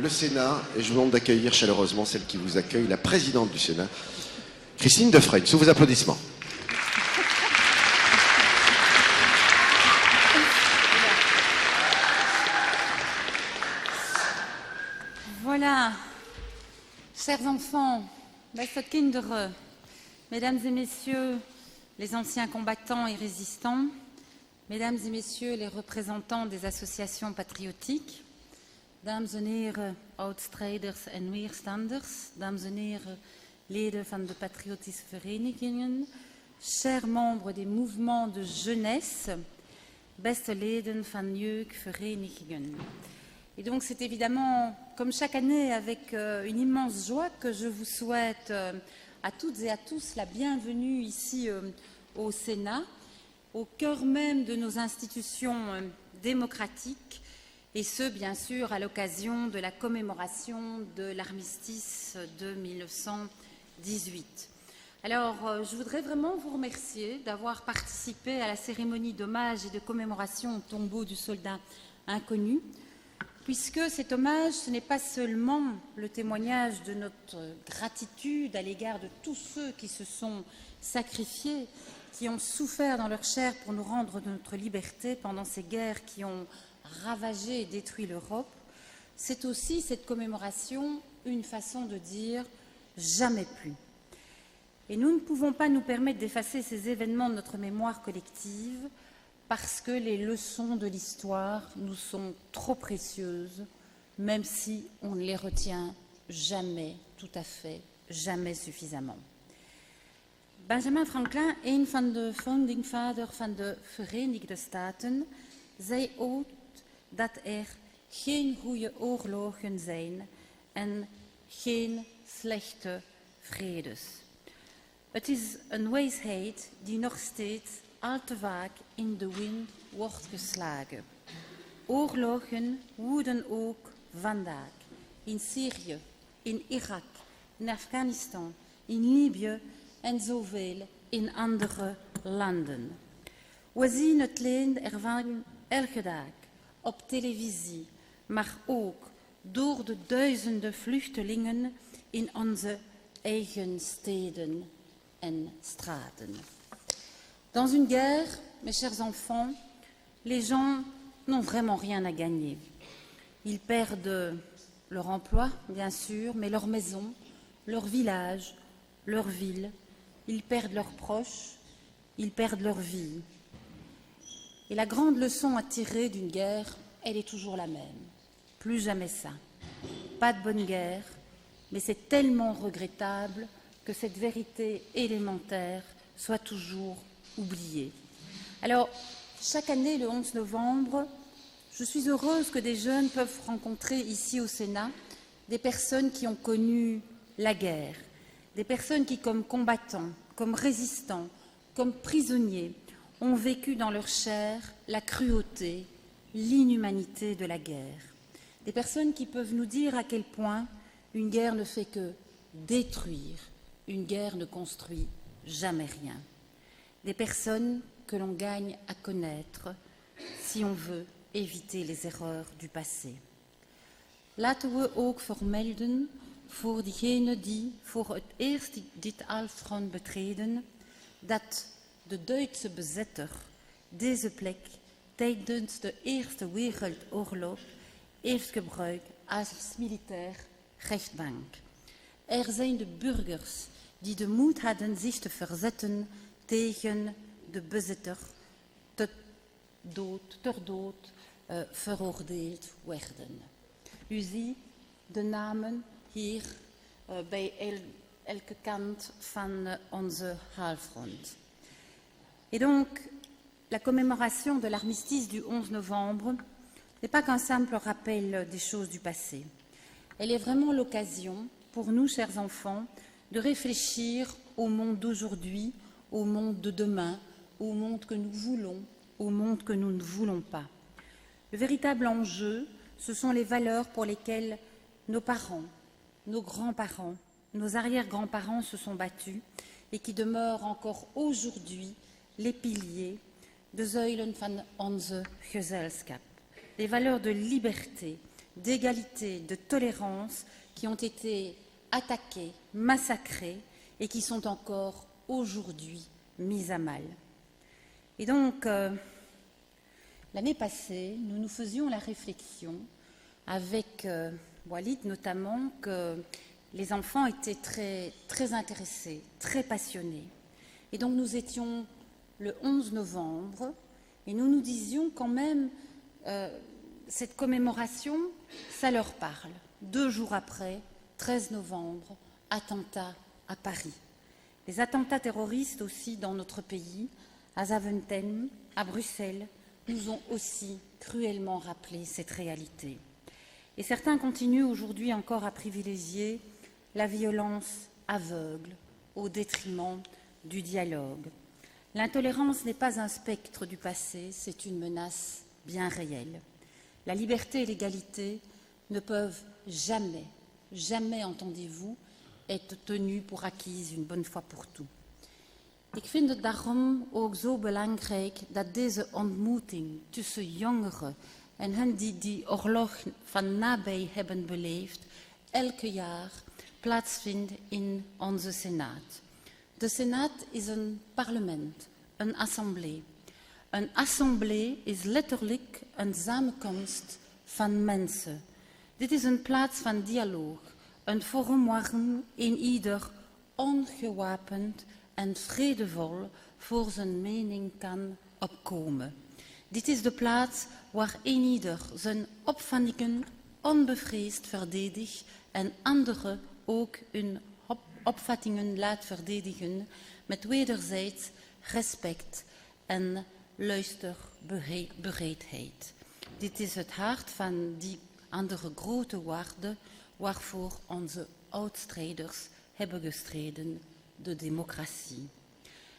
le Sénat, et je vous demande d'accueillir chaleureusement celle qui vous accueille, la présidente du Sénat, Christine Defraigne, sous vos applaudissements. Voilà, chers enfants, beste Kinderen, mesdames et messieurs les anciens combattants et résistants, mesdames et messieurs les représentants des associations patriotiques, dames en heren oud-strijders en weerstanders, dames en heren leden van de patriotische verenigingen, chers membres des mouvements de jeunesse, beste leden van jeugdverenigingen. Et donc c'est évidemment, comme chaque année, avec une immense joie que je vous souhaite à toutes et à tous la bienvenue ici au Sénat, au cœur même de nos institutions démocratiques, et ce, bien sûr, à l'occasion de la commémoration de l'armistice de 1918. Alors, je voudrais vraiment vous remercier d'avoir participé à la cérémonie d'hommage et de commémoration au tombeau du soldat inconnu, puisque cet hommage, ce n'est pas seulement le témoignage de notre gratitude à l'égard de tous ceux qui se sont sacrifiés, qui ont souffert dans leur chair pour nous rendre notre liberté pendant ces guerres qui ont ravagé et détruit l'Europe, c'est aussi cette commémoration une façon de dire « jamais plus ». Et nous ne pouvons pas nous permettre d'effacer ces événements de notre mémoire collective parce que les leçons de l'histoire nous sont trop précieuses, même si on ne les retient jamais tout à fait, jamais suffisamment. Benjamin Franklin, een van de founding fathers van de Verenigde Staten, zei ook dat geen goede oorlogen zijn en geen slechte vredes. Het is een wijsheid die nog steeds al te vaak in de wind wordt geslagen. Oorlogen woeden ook vandaag in Syrië, in Irak, in Afghanistan, in Libië en zoveel in andere landen. We zien het lijden ervan elke dag op televisie, maar ook door de duizenden vluchtelingen in onze eigen steden en straten. Dans une guerre, mes chers enfants, les gens n'ont vraiment rien à gagner. Ils perdent leur emploi, bien sûr, mais leur maison, leur village, leur ville. Ils perdent leurs proches, ils perdent leur vie. Et la grande leçon à tirer d'une guerre, elle est toujours la même. Plus jamais ça. Pas de bonne guerre, mais c'est tellement regrettable que cette vérité élémentaire soit toujours oubliée. Alors, chaque année, le 11 novembre, je suis heureuse que des jeunes peuvent rencontrer ici au Sénat des personnes qui ont connu la guerre, des personnes qui, comme combattants, comme résistants, comme prisonniers, ont vécu dans leur chair la cruauté, l'inhumanité de la guerre. Des personnes qui peuvent nous dire à quel point une guerre ne fait que détruire, une guerre ne construit jamais rien. Des personnes que l'on gagne à connaître si on veut éviter les erreurs du passé. Laten we ook vermelden voor diegenen die voor het eerst dit Alfront betreden, dat de Duitse bezetter deze plek tijdens de Eerste Wereldoorlog heeft gebruikt als militair rechtbank. Er zijn de burgers die de moed hadden zich te verzetten tegen de bezetter, ter dood veroordeeld werden. U ziet de namen hier bij elke kant van onze halfrond. Et donc, la commémoration de l'armistice du 11 novembre n'est pas qu'un simple rappel des choses du passé. Elle est vraiment l'occasion, pour nous, chers enfants, de réfléchir au monde d'aujourd'hui, au monde de demain, au monde que nous voulons, au monde que nous ne voulons pas. Le véritable enjeu, ce sont les valeurs pour lesquelles nos parents, nos grands-parents, nos arrière-grands-parents se sont battus et qui demeurent encore aujourd'hui les piliers de Säulen van onze gezelschap. Les valeurs de liberté, d'égalité, de tolérance qui ont été attaqués, massacrés et qui sont encore aujourd'hui mis à mal. Et donc, l'année passée, nous nous faisions la réflexion, avec Walid notamment, que les enfants étaient très, très intéressés, très passionnés. Et donc nous étions le 11 novembre et nous nous disions quand même, cette commémoration, ça leur parle. 2 jours après, 13 novembre, attentat à Paris. Les attentats terroristes aussi dans notre pays, à Zaventem, à Bruxelles, nous ont aussi cruellement rappelé cette réalité. Et certains continuent aujourd'hui encore à privilégier la violence aveugle au détriment du dialogue. L'intolérance n'est pas un spectre du passé, c'est une menace bien réelle. La liberté et l'égalité ne peuvent jamais, jamais, entendez-vous, être tenues pour acquises une bonne fois pour tout. Ik vind het daarom ook zo belangrijk dat deze ontmoeting tussen jongeren en hen die die oorlog van nabij hebben beleefd, elke jaar plaatsvindt in onze Senaat. De Senaat is een parlement, een assemblée. Een assemblée is letterlijk een samenkomst van mensen. Dit is een plaats van dialoog, een forum waarin ieder ongewapend en vredevol voor zijn mening kan opkomen. Dit is de plaats waar ieder zijn opvattingen onbevreesd verdedigt en anderen ook hun opvattingen laat verdedigen met wederzijds respect en luisterbereidheid. Dit is het hart van die andere grote waarden waarvoor onze oudstrijders hebben gestreden, de démocratie.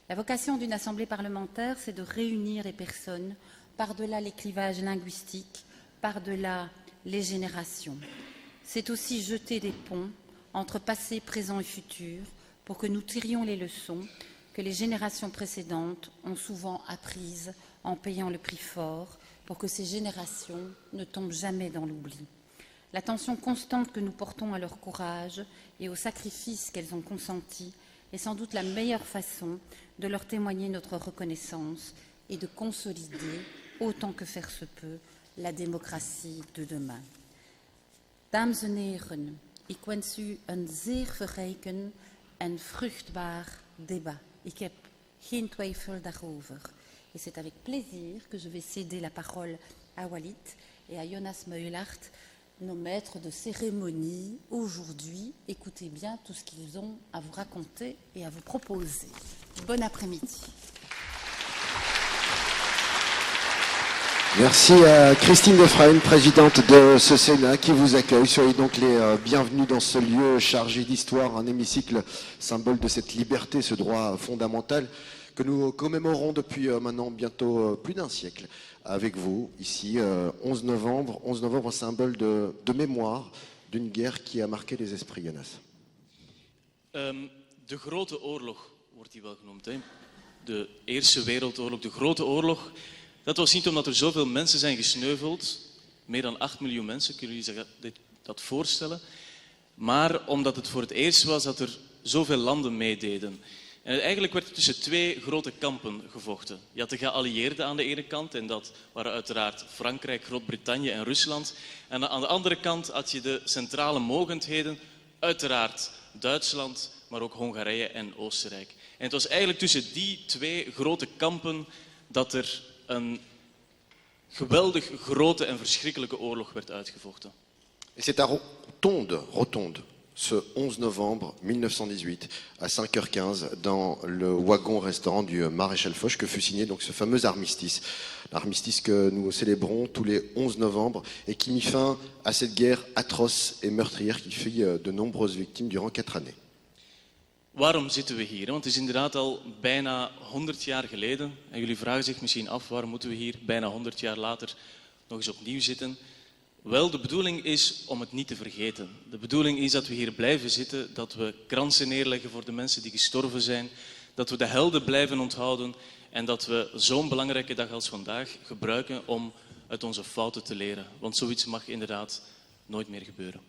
La vocation d'une assemblée parlementaire, c'est de réunir les personnes par-delà les clivages linguistiques, par-delà les générations. C'est aussi jeter des ponts entre passé, présent et futur pour que nous tirions les leçons que les générations précédentes ont souvent apprises en payant le prix fort pour que ces générations ne tombent jamais dans l'oubli. L'attention constante que nous portons à leur courage et aux sacrifices qu'elles ont consentis est sans doute la meilleure façon de leur témoigner notre reconnaissance et de consolider, autant que faire se peut, la démocratie de demain. Dames en heren, ik wens u een zeer verrijkend en vruchtbaar débat. Ik heb geen twijfel daarover. Et c'est avec plaisir que je vais céder la parole à Walid et à Jonas Meulart, nos maîtres de cérémonie aujourd'hui. Écoutez bien tout ce qu'ils ont à vous raconter et à vous proposer. Bon après-midi. Merci à Christine Defrane, présidente de ce Sénat, qui vous accueille. Soyez donc les bienvenus dans ce lieu chargé d'histoire, un hémicycle symbole de cette liberté, ce droit fondamental que nous commémorons depuis maintenant bientôt plus d'un siècle avec vous, ici, 11 novembre. 11 novembre, symbole de mémoire d'une guerre qui a marqué les esprits, Jonas. De Grote Oorlog wordt die wel genoemd. Hè? De Eerste Wereldoorlog, de Grote Oorlog. Dat was niet omdat er zoveel mensen zijn gesneuveld, meer dan 8 miljoen mensen, kunnen jullie zich dat voorstellen, maar omdat het voor het eerst was dat er zoveel landen meededen. En eigenlijk werd er tussen 2 grote kampen gevochten. Je had de geallieerden aan de ene kant, en dat waren uiteraard Frankrijk, Groot-Brittannië en Rusland. En aan de andere kant had je de centrale mogendheden, uiteraard Duitsland, maar ook Hongarije en Oostenrijk. En het was eigenlijk tussen die 2 grote kampen dat er een geweldig grote en verschrikkelijke oorlog werd uitgevochten. Et c'est à Rotonde, ce 11 novembre 1918, à 5h15, dans le wagon-restaurant du Maréchal Foch, que fut signé donc ce fameux armistice. L'armistice que nous célébrons tous les 11 novembre et qui mit fin à cette guerre atroce et meurtrière qui fit de nombreuses victimes durant 4 années. Waarom zitten we hier? Want het is inderdaad al bijna 100 jaar geleden. En jullie vragen zich misschien af, waarom moeten we hier bijna 100 jaar later nog eens opnieuw zitten? Wel, de bedoeling is om het niet te vergeten. De bedoeling is dat we hier blijven zitten, dat we kransen neerleggen voor de mensen die gestorven zijn, dat we de helden blijven onthouden en dat we zo'n belangrijke dag als vandaag gebruiken om uit onze fouten te leren. Want zoiets mag inderdaad nooit meer gebeuren.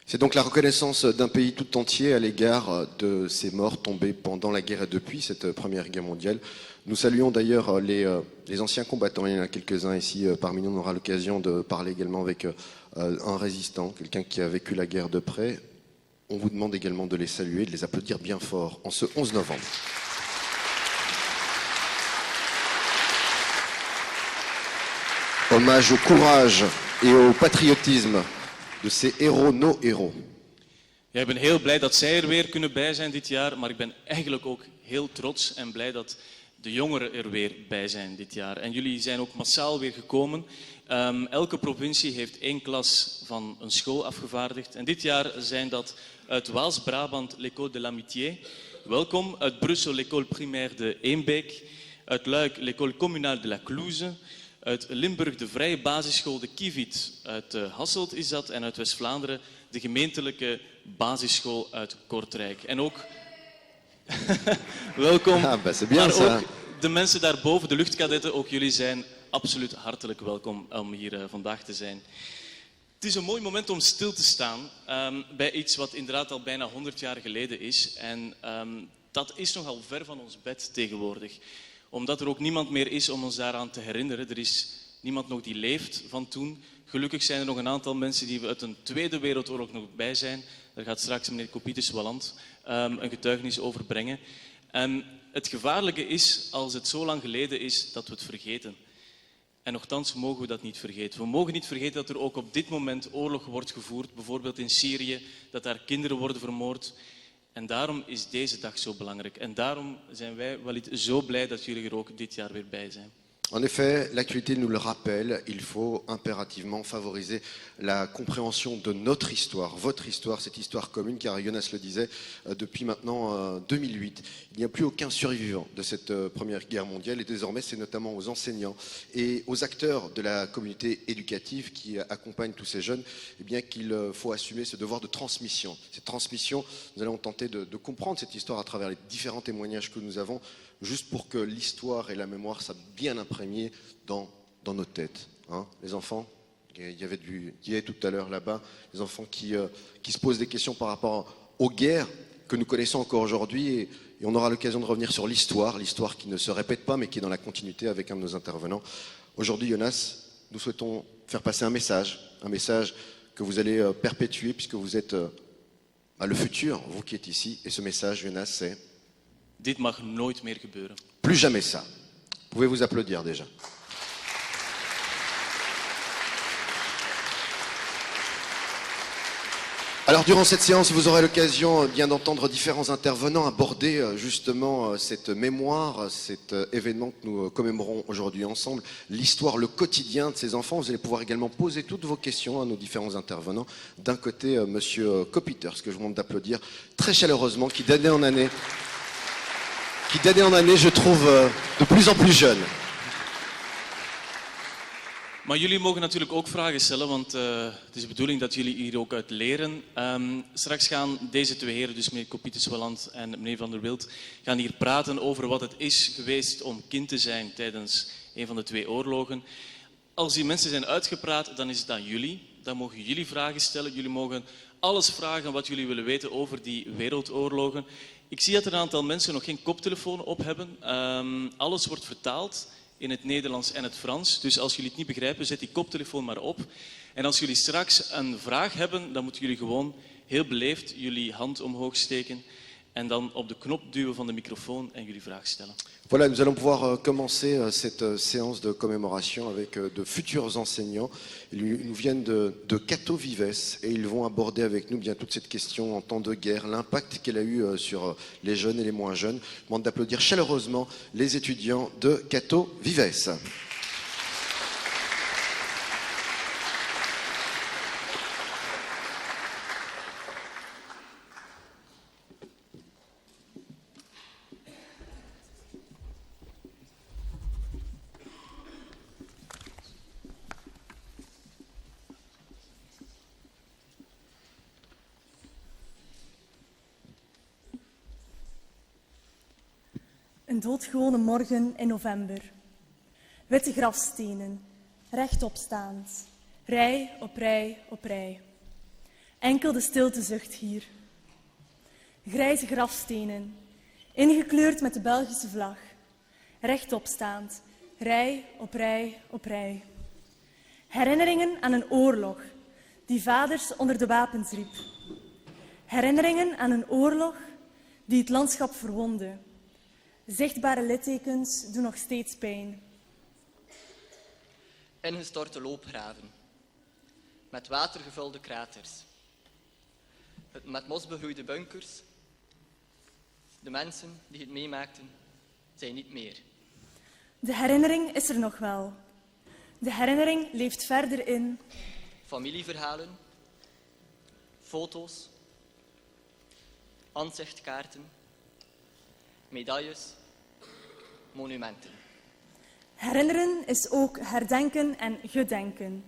C'est donc la reconnaissance d'un pays tout entier à l'égard de ces morts tombés pendant la guerre et depuis cette Première Guerre mondiale. Nous saluons d'ailleurs les anciens combattants, il y en a quelques-uns ici parmi nous, on aura l'occasion de parler également avec un résistant, quelqu'un qui a vécu la guerre de près. On vous demande également de les saluer, de les applaudir bien fort en ce 11 novembre. Hommage au courage et au patriotisme de ces héros, nos héros. Ja, ik ben heel blij dat zij er weer kunnen bij zijn dit jaar, maar ik ben eigenlijk ook heel trots en blij dat de jongeren er weer bij zijn dit jaar. En jullie zijn ook massaal weer gekomen. Elke provincie heeft 1 klas van een school afgevaardigd. En dit jaar zijn dat uit Waals-Brabant l'École de l'Amitié. Welkom. Uit Brussel l'École primaire de Eembeek. Uit Luik l'École communale de la Clouze. Uit Limburg de Vrije Basisschool de Kieviet. Uit Hasselt is dat. En uit West-Vlaanderen de gemeentelijke basisschool uit Kortrijk. En ook... Welkom. Ah, bah, c'est bien, maar ça. ook de mensen daarboven, de luchtkadetten, ook jullie zijn absoluut hartelijk welkom om hier vandaag te zijn. Het is een mooi moment om stil te staan bij iets wat inderdaad al bijna 100 jaar geleden is. En dat is nogal ver van ons bed tegenwoordig. Omdat er ook niemand meer is om ons daaraan te herinneren. Er is niemand nog die leeft van toen. Gelukkig zijn er nog een aantal mensen die uit een Tweede Wereldoorlog nog bij zijn. Daar gaat straks meneer Kopitis-Walland een getuigenis over brengen. En het gevaarlijke is, als het zo lang geleden is, dat we het vergeten. En nochtans mogen we dat niet vergeten. We mogen niet vergeten dat er ook op dit moment oorlog wordt gevoerd, bijvoorbeeld in Syrië, dat daar kinderen worden vermoord. En daarom is deze dag zo belangrijk. En daarom zijn wij wel zo blij dat jullie er ook dit jaar weer bij zijn. En effet, l'actualité nous le rappelle, il faut impérativement favoriser la compréhension de notre histoire, votre histoire, cette histoire commune, car Jonas le disait, depuis maintenant 2008, il n'y a plus aucun survivant de cette Première Guerre mondiale, et désormais c'est notamment aux enseignants et aux acteurs de la communauté éducative qui accompagnent tous ces jeunes, eh bien qu'il faut assumer ce devoir de transmission. Cette transmission, nous allons tenter de comprendre cette histoire à travers les différents témoignages que nous avons, juste pour que l'histoire et la mémoire soient bien imprégnées dans nos têtes. Hein, les enfants, il y avait tout à l'heure là-bas, les enfants qui se posent des questions par rapport aux guerres que nous connaissons encore aujourd'hui, et on aura l'occasion de revenir sur l'histoire qui ne se répète pas, mais qui est dans la continuité avec un de nos intervenants. Aujourd'hui, Jonas, nous souhaitons faire passer un message que vous allez perpétuer puisque vous êtes le futur, vous qui êtes ici, et ce message, Jonas, c'est... Dit mag nooit meer gebeuren. Plus jamais ça. Pouvez vous applaudir déjà. Alors durant cette séance, vous aurez l'occasion bien d'entendre différents intervenants aborder justement cette mémoire, cet événement que nous commémorons aujourd'hui ensemble, l'histoire, le quotidien de ces enfants. Vous allez pouvoir également poser toutes vos questions à nos différents intervenants. D'un côté, monsieur Kopiters, que je vous demande d'applaudir très chaleureusement, qui d'année en année, je trouve, de plus en plus jeune. Maar jullie mogen natuurlijk ook vragen stellen, want het is de bedoeling dat jullie hier ook uit leren. Straks gaan deze twee heren, dus meneer Kopitis-Walland en meneer Van der Wild, gaan hier praten over wat het is geweest om kind te zijn tijdens een van de 2 oorlogen. Als die mensen zijn uitgepraat, dan is het aan jullie. Dan mogen jullie vragen stellen. Jullie mogen alles vragen wat jullie willen weten over die wereldoorlogen. Ik zie dat er een aantal mensen nog geen koptelefoon op hebben. Alles wordt vertaald in het Nederlands en het Frans. Dus als jullie het niet begrijpen, zet die koptelefoon maar op. En als jullie straks een vraag hebben, dan moeten jullie gewoon heel beleefd jullie hand omhoog steken en dan op de knop duwen van de microfoon en jullie vraag stellen. Voilà, nous allons pouvoir commencer cette séance de commémoration avec de futurs enseignants. Ils nous viennent de Cato Vives et ils vont aborder avec nous bien toute cette question en temps de guerre, l'impact qu'elle a eu sur les jeunes et les moins jeunes. Je demande d'applaudir chaleureusement les étudiants de Cato Vives. Een doodgewone morgen in november. Witte grafstenen, rechtopstaand, rij op rij op rij. Enkel de stilte zucht hier. Grijze grafstenen, ingekleurd met de Belgische vlag. Rechtop staand, rij op rij op rij. Herinneringen aan een oorlog die vaders onder de wapens riep. Herinneringen aan een oorlog die het landschap verwondde. Zichtbare littekens doen nog steeds pijn. Ingestorte loopgraven, met water gevulde kraters, met mos begroeide bunkers. De mensen die het meemaakten, zijn niet meer. De herinnering is er nog wel. De herinnering leeft verder in Familieverhalen, foto's, aanzichtkaarten, medailles, monumenten. herinneren is ook herdenken en gedenken.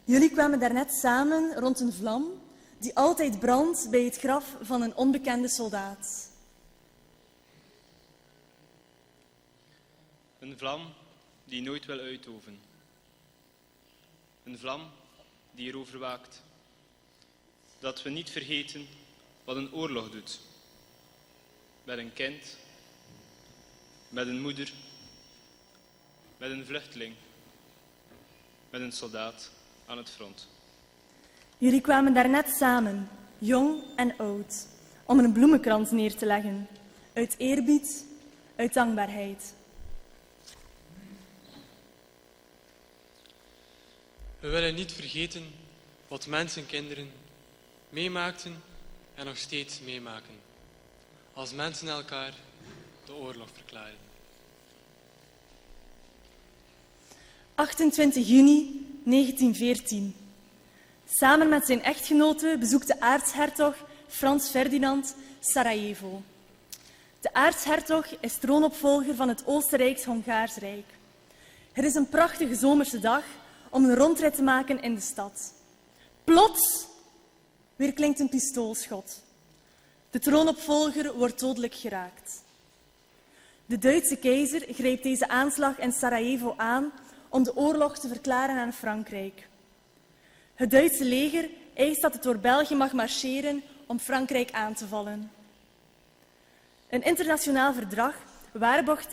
Jullie kwamen daarnet samen rond een vlam die altijd brandt bij het graf van een onbekende soldaat. Een vlam die nooit wil uitdoven. Een vlam die erover waakt. Dat we niet vergeten wat een oorlog doet. Met een kind, met een moeder, met een vluchteling, met een soldaat aan het front. Jullie kwamen daarnet samen, jong en oud, om een bloemenkrans neer te leggen. Uit eerbied, uit dankbaarheid. We willen niet vergeten wat mensen en kinderen meemaakten en nog steeds meemaken. Als mensen elkaar de oorlog verklaren. 28 juni 1914. Samen met zijn echtgenote bezoekt de aartshertog Frans Ferdinand Sarajevo. De aartshertog is troonopvolger van het Oostenrijks-Hongaars Rijk. Het is een prachtige zomerse dag om een rondrit te maken in de stad. Plots weerklinkt een pistoolschot. De troonopvolger wordt dodelijk geraakt. De Duitse keizer greep deze aanslag in Sarajevo aan om de oorlog te verklaren aan Frankrijk. Het Duitse leger eist dat het door België mag marcheren om Frankrijk aan te vallen. Een internationaal verdrag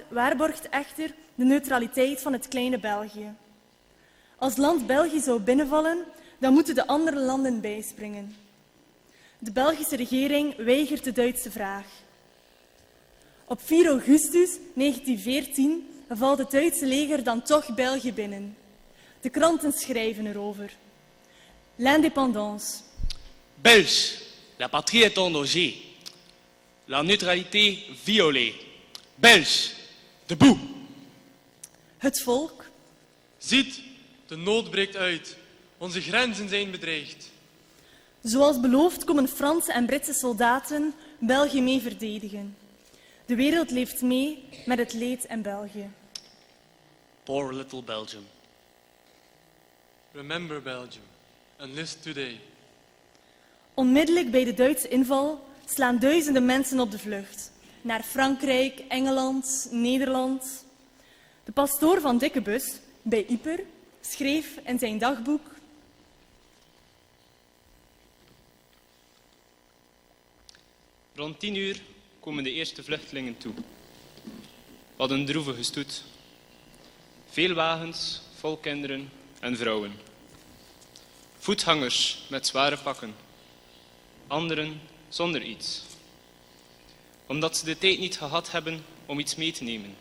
waarborgt echter de neutraliteit van het kleine België. Als land België zou binnenvallen, dan moeten de andere landen bijspringen. De Belgische regering weigert de Duitse vraag. Op 4 augustus 1914 valt het Duitse leger dan toch België binnen. De kranten schrijven erover. L'indépendance. Belges, la patrie est en danger. La neutralité violée. Belges, debout. Het volk. Ziet, de nood breekt uit. Onze grenzen zijn bedreigd. Zoals beloofd komen Franse en Britse soldaten België mee verdedigen. De wereld leeft mee met het leed in België. Poor little Belgium. Remember Belgium and list today. Onmiddellijk bij de Duitse inval slaan duizenden mensen op de vlucht. Naar Frankrijk, Engeland, Nederland. De pastoor van Dikkebus, bij Yper, schreef in zijn dagboek: Rond 10 uur komen de eerste vluchtelingen toe. Wat een droevige stoet. Veel wagens vol kinderen en vrouwen. Voetgangers met zware pakken. Anderen zonder iets. Omdat ze de tijd niet gehad hebben om iets mee te nemen.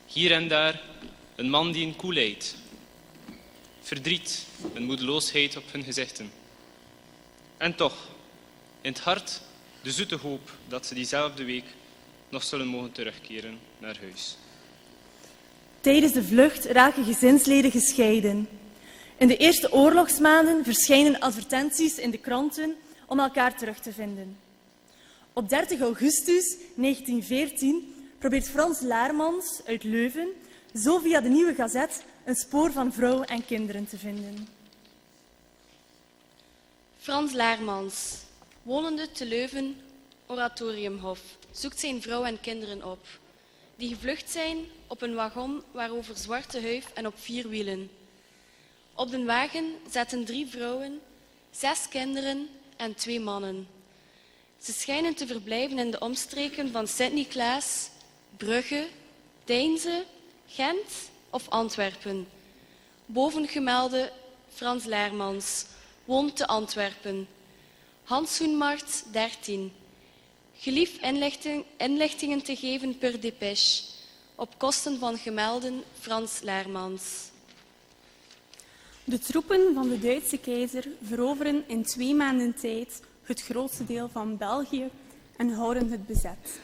Hier en daar een man die een koe leidt. Verdriet en moedeloosheid op hun gezichten. En toch, in het hart de zoete hoop dat ze diezelfde week nog zullen mogen terugkeren naar huis. Tijdens de vlucht raken gezinsleden gescheiden. In de eerste oorlogsmaanden verschijnen advertenties in de kranten om elkaar terug te vinden. Op 30 augustus 1914 probeert Frans Laermans uit Leuven zo via de Nieuwe Gazet een spoor van vrouw en kinderen te vinden. Frans Laermans, wonende te Leuven, Oratoriumhof, zoekt zijn vrouw en kinderen op, die gevlucht zijn op een wagon waarover zwarte huif en op 4 wielen. Op de wagen zaten 3 vrouwen 6 kinderen en 2 mannen. Ze schijnen te verblijven in de omstreken van Sint-Niklaas, Brugge, Deinze, Gent of Antwerpen. Bovengemelde Frans Leermans woont te Antwerpen. Hans Hoenmaert, 13. Gelief inlichtingen te geven per dépêche, op kosten van gemelden Frans Leermans. De troepen van de Duitse keizer veroveren in 2 maanden tijd het grootste deel van België en houden het bezet.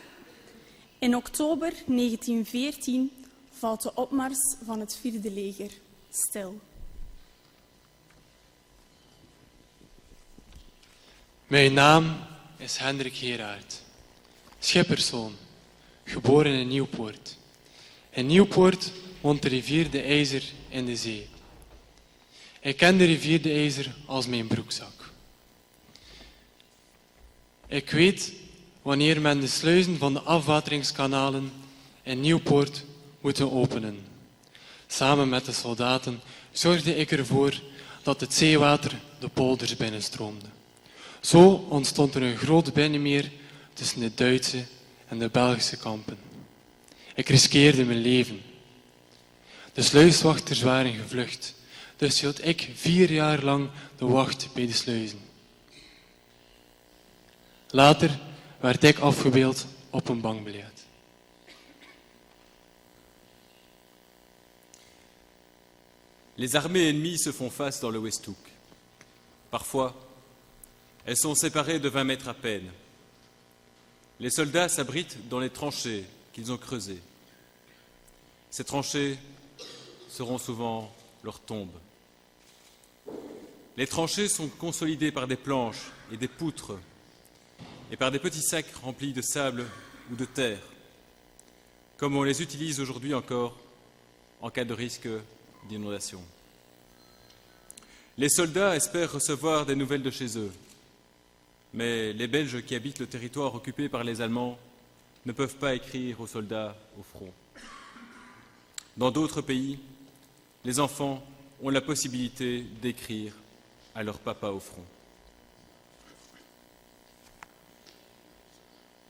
In oktober 1914 valt de opmars van het 4e leger stil. Mijn naam is Hendrik Gerard, schipperszoon, geboren in Nieuwpoort. In Nieuwpoort woont de rivier de IJzer in de zee. Ik ken de rivier de IJzer als mijn broekzak. Ik weet wanneer men de sluizen van de afwateringskanalen in Nieuwpoort moet openen. Samen met de soldaten zorgde ik ervoor dat het zeewater de polders binnenstroomde. Zo ontstond er een groot binnenmeer tussen de Duitse en de Belgische kampen. Ik riskeerde mijn leven. De sluiswachters waren gevlucht, dus hield ik 4 jaar lang de wacht bij de sluizen. Later werd ik afgebeeld op een bankbiljet. Les armées ennemies se font face dans le Westhoek. Parfois, elles sont séparées de 20 mètres à peine. Les soldats s'abritent dans les tranchées qu'ils ont creusées. Ces tranchées seront souvent leur tombe. Les tranchées sont consolidées par des planches et des poutres et par des petits sacs remplis de sable ou de terre, comme on les utilise aujourd'hui encore en cas de risque d'inondation. Les soldats espèrent recevoir des nouvelles de chez eux, mais les Belges qui habitent le territoire occupé par les Allemands ne peuvent pas écrire aux soldats au front. Dans d'autres pays, les enfants ont la possibilité d'écrire à leur papa au front.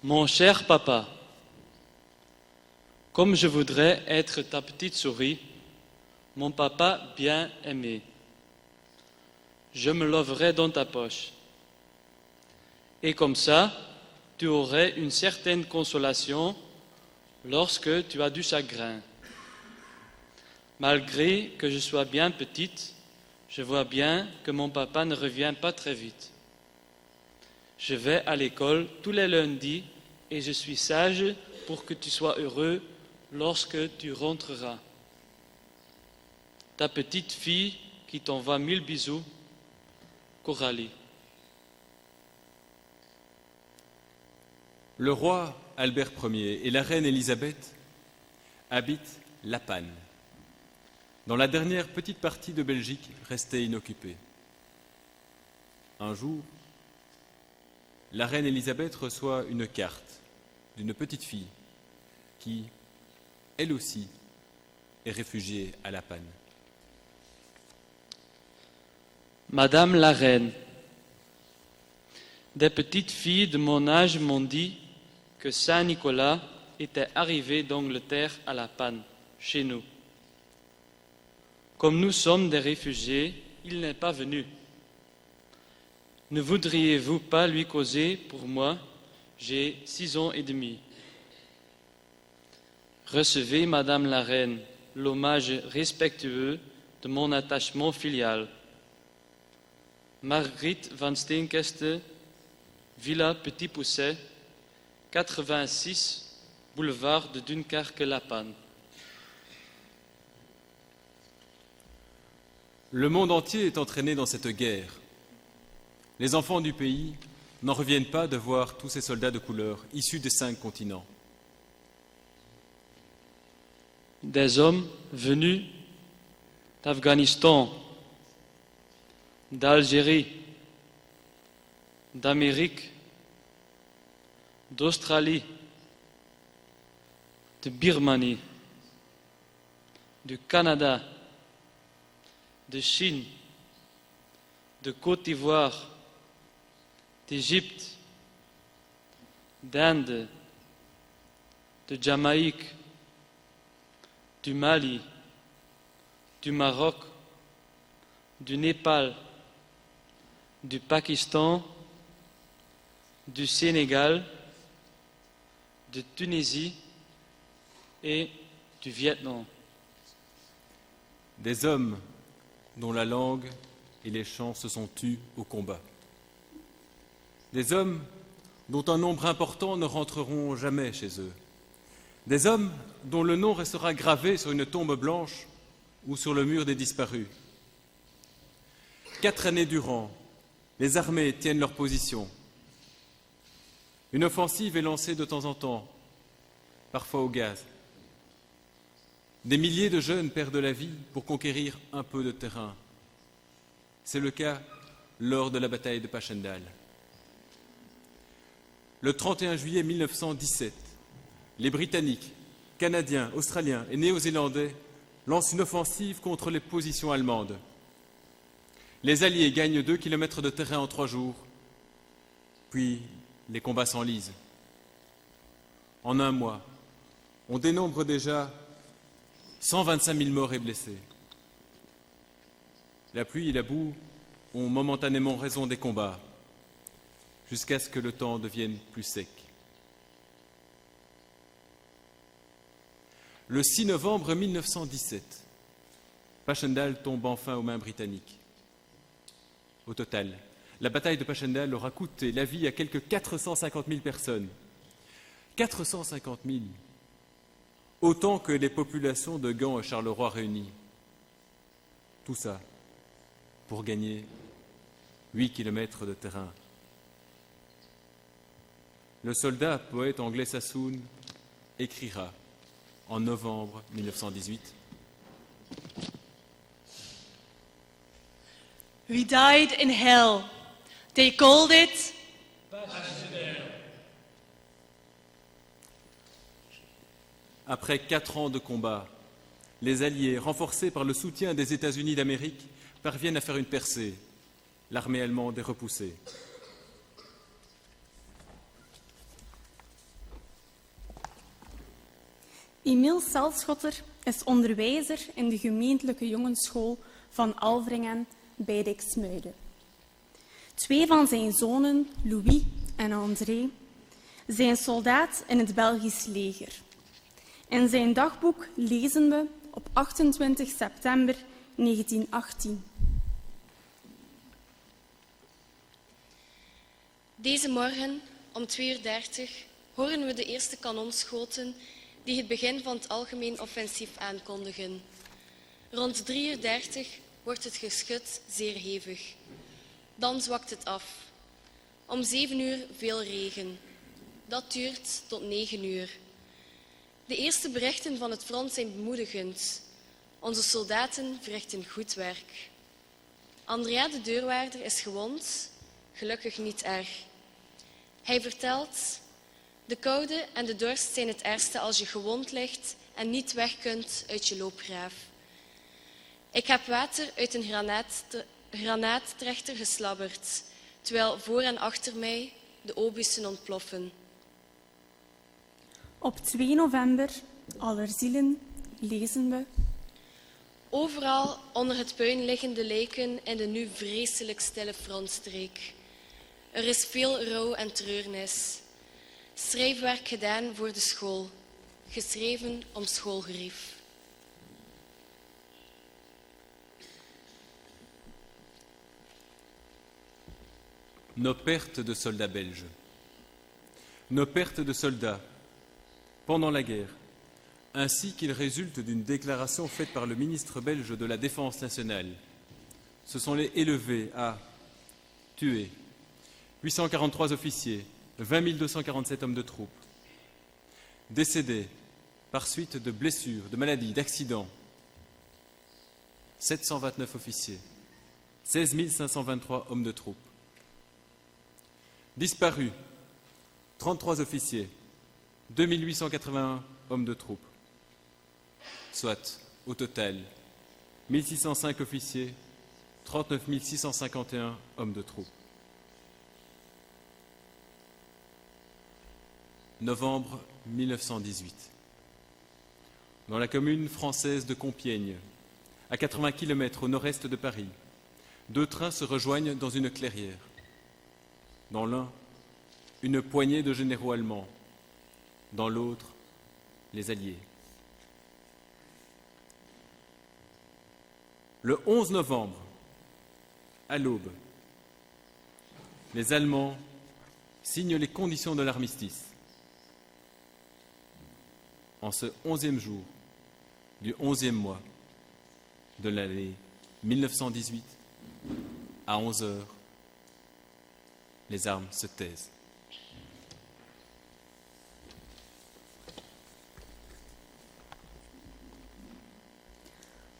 Mon cher papa, comme je voudrais être ta petite souris, mon papa bien aimé, je me lèverai dans ta poche. Et comme ça, tu aurais une certaine consolation lorsque tu as du chagrin. Malgré que je sois bien petite, je vois bien que mon papa ne revient pas très vite. Je vais à l'école tous les lundis et je suis sage pour que tu sois heureux lorsque tu rentreras. Ta petite fille qui t'envoie 1000 bisous, Coralie. Le roi Albert Ier et la reine Élisabeth habitent La Panne, dans la dernière petite partie de Belgique restée inoccupée. Un jour, la reine Élisabeth reçoit une carte d'une petite fille qui, elle aussi, est réfugiée à La Panne. Madame la reine, des petites filles de mon âge m'ont dit que Saint Nicolas était arrivé d'Angleterre à La Panne, chez nous. Comme nous sommes des réfugiés, il n'est pas venu. Ne voudriez-vous pas lui causer pour moi? J'ai 6 ans et demi. Recevez, Madame la Reine, l'hommage respectueux de mon attachement filial. Marguerite van Steenkeste, Villa Petit Pousset, 86, boulevard de Dunkerque-La Panne. Le monde entier est entraîné dans cette guerre. Les enfants du pays n'en reviennent pas de voir tous ces soldats de couleur issus des 5 continents. Des hommes venus d'Afghanistan, d'Algérie, d'Amérique, d'Australie, de Birmanie, du Canada, de Chine, de Côte d'Ivoire, d'Égypte, d'Inde, de Jamaïque, du Mali, du Maroc, du Népal, du Pakistan, du Sénégal, de Tunisie et du Vietnam. Des hommes dont la langue et les chants se sont tus au combat. Des hommes dont un nombre important ne rentreront jamais chez eux. Des hommes dont le nom restera gravé sur une tombe blanche ou sur le mur des disparus. 4 années durant, les armées tiennent leur position. Une offensive est lancée de temps en temps, parfois au gaz. Des milliers de jeunes perdent la vie pour conquérir un peu de terrain. C'est le cas lors de la bataille de Passchendaele. Le 31 juillet 1917, les Britanniques, Canadiens, Australiens et Néo-Zélandais lancent une offensive contre les positions allemandes. Les Alliés gagnent 2 kilomètres de terrain en 3 jours, puis les combats s'enlisent. En un mois, on dénombre déjà 125 000 morts et blessés. La pluie et la boue ont momentanément raison des combats, jusqu'à ce que le temps devienne plus sec. Le 6 novembre 1917, Passchendaele tombe enfin aux mains britanniques. Au total, la bataille de Passchendaele aura coûté la vie à quelque 450 000 personnes. 450 000, autant que les populations de Gand et Charleroi réunies. Tout ça pour gagner 8 kilomètres de terrain. Le soldat poète anglais Sassoon écrira en novembre 1918 « We died in hell. They called it Après 4 ans de combat, les Alliés, renforcés par le soutien des États-Unis d'Amérique, parviennent à faire une percée. L'armée allemande est repoussée. Emiel Seltschotter is onderwijzer in de gemeentelijke jongensschool van Alvringen bij Rijksmuiden. 2 van zijn zonen, Louis en André, zijn soldaat in het Belgisch leger. In zijn dagboek lezen we op 28 september 1918. Deze morgen om 2:30 uur horen we de eerste kanonschoten die het begin van het algemeen offensief aankondigen. Rond 3:30 uur wordt het geschut zeer hevig. Dan zwakt het af. Om 7 uur veel regen. Dat duurt tot 9 uur. De eerste berichten van het front zijn bemoedigend. Onze soldaten verrichten goed werk. Andrea de deurwaarder is gewond, gelukkig niet erg. Hij vertelt: de koude en de dorst zijn het ergste als je gewond ligt en niet weg kunt uit je loopgraaf. Ik heb water uit een granaattrechter geslabberd, terwijl voor en achter mij de obussen ontploffen. Op 2 november, Allerzielen, lezen we: overal onder het puin liggen de lijken in de nu vreselijk stille frontstreek. Er is veel rouw en treurnis. Schrijfwerk gedaan voor de school, geschreven om schoolgerief. Nos pertes de soldats belges. Nos pertes de soldats pendant la guerre, ainsi qu'il résulte d'une déclaration faite par le ministre belge de la Défense nationale, se sont élevés à tués 843 officiers, 20 247 hommes de troupes, décédés par suite de blessures, de maladies, d'accidents, 729 officiers, 16 523 hommes de troupes, disparus, 33 officiers, 2 881 hommes de troupes, soit au total 1605 officiers, 39 651 hommes de troupe. Novembre 1918. Dans la commune française de Compiègne, à 80 km au nord-est de Paris, 2 trains se rejoignent dans une clairière. Dans l'un, une poignée de généraux allemands. Dans l'autre, les Alliés. Le 11 novembre, à l'aube, les Allemands signent les conditions de l'armistice. En ce 11e jour du 11e mois de l'année 1918, à 11 heures, les armes se taisent.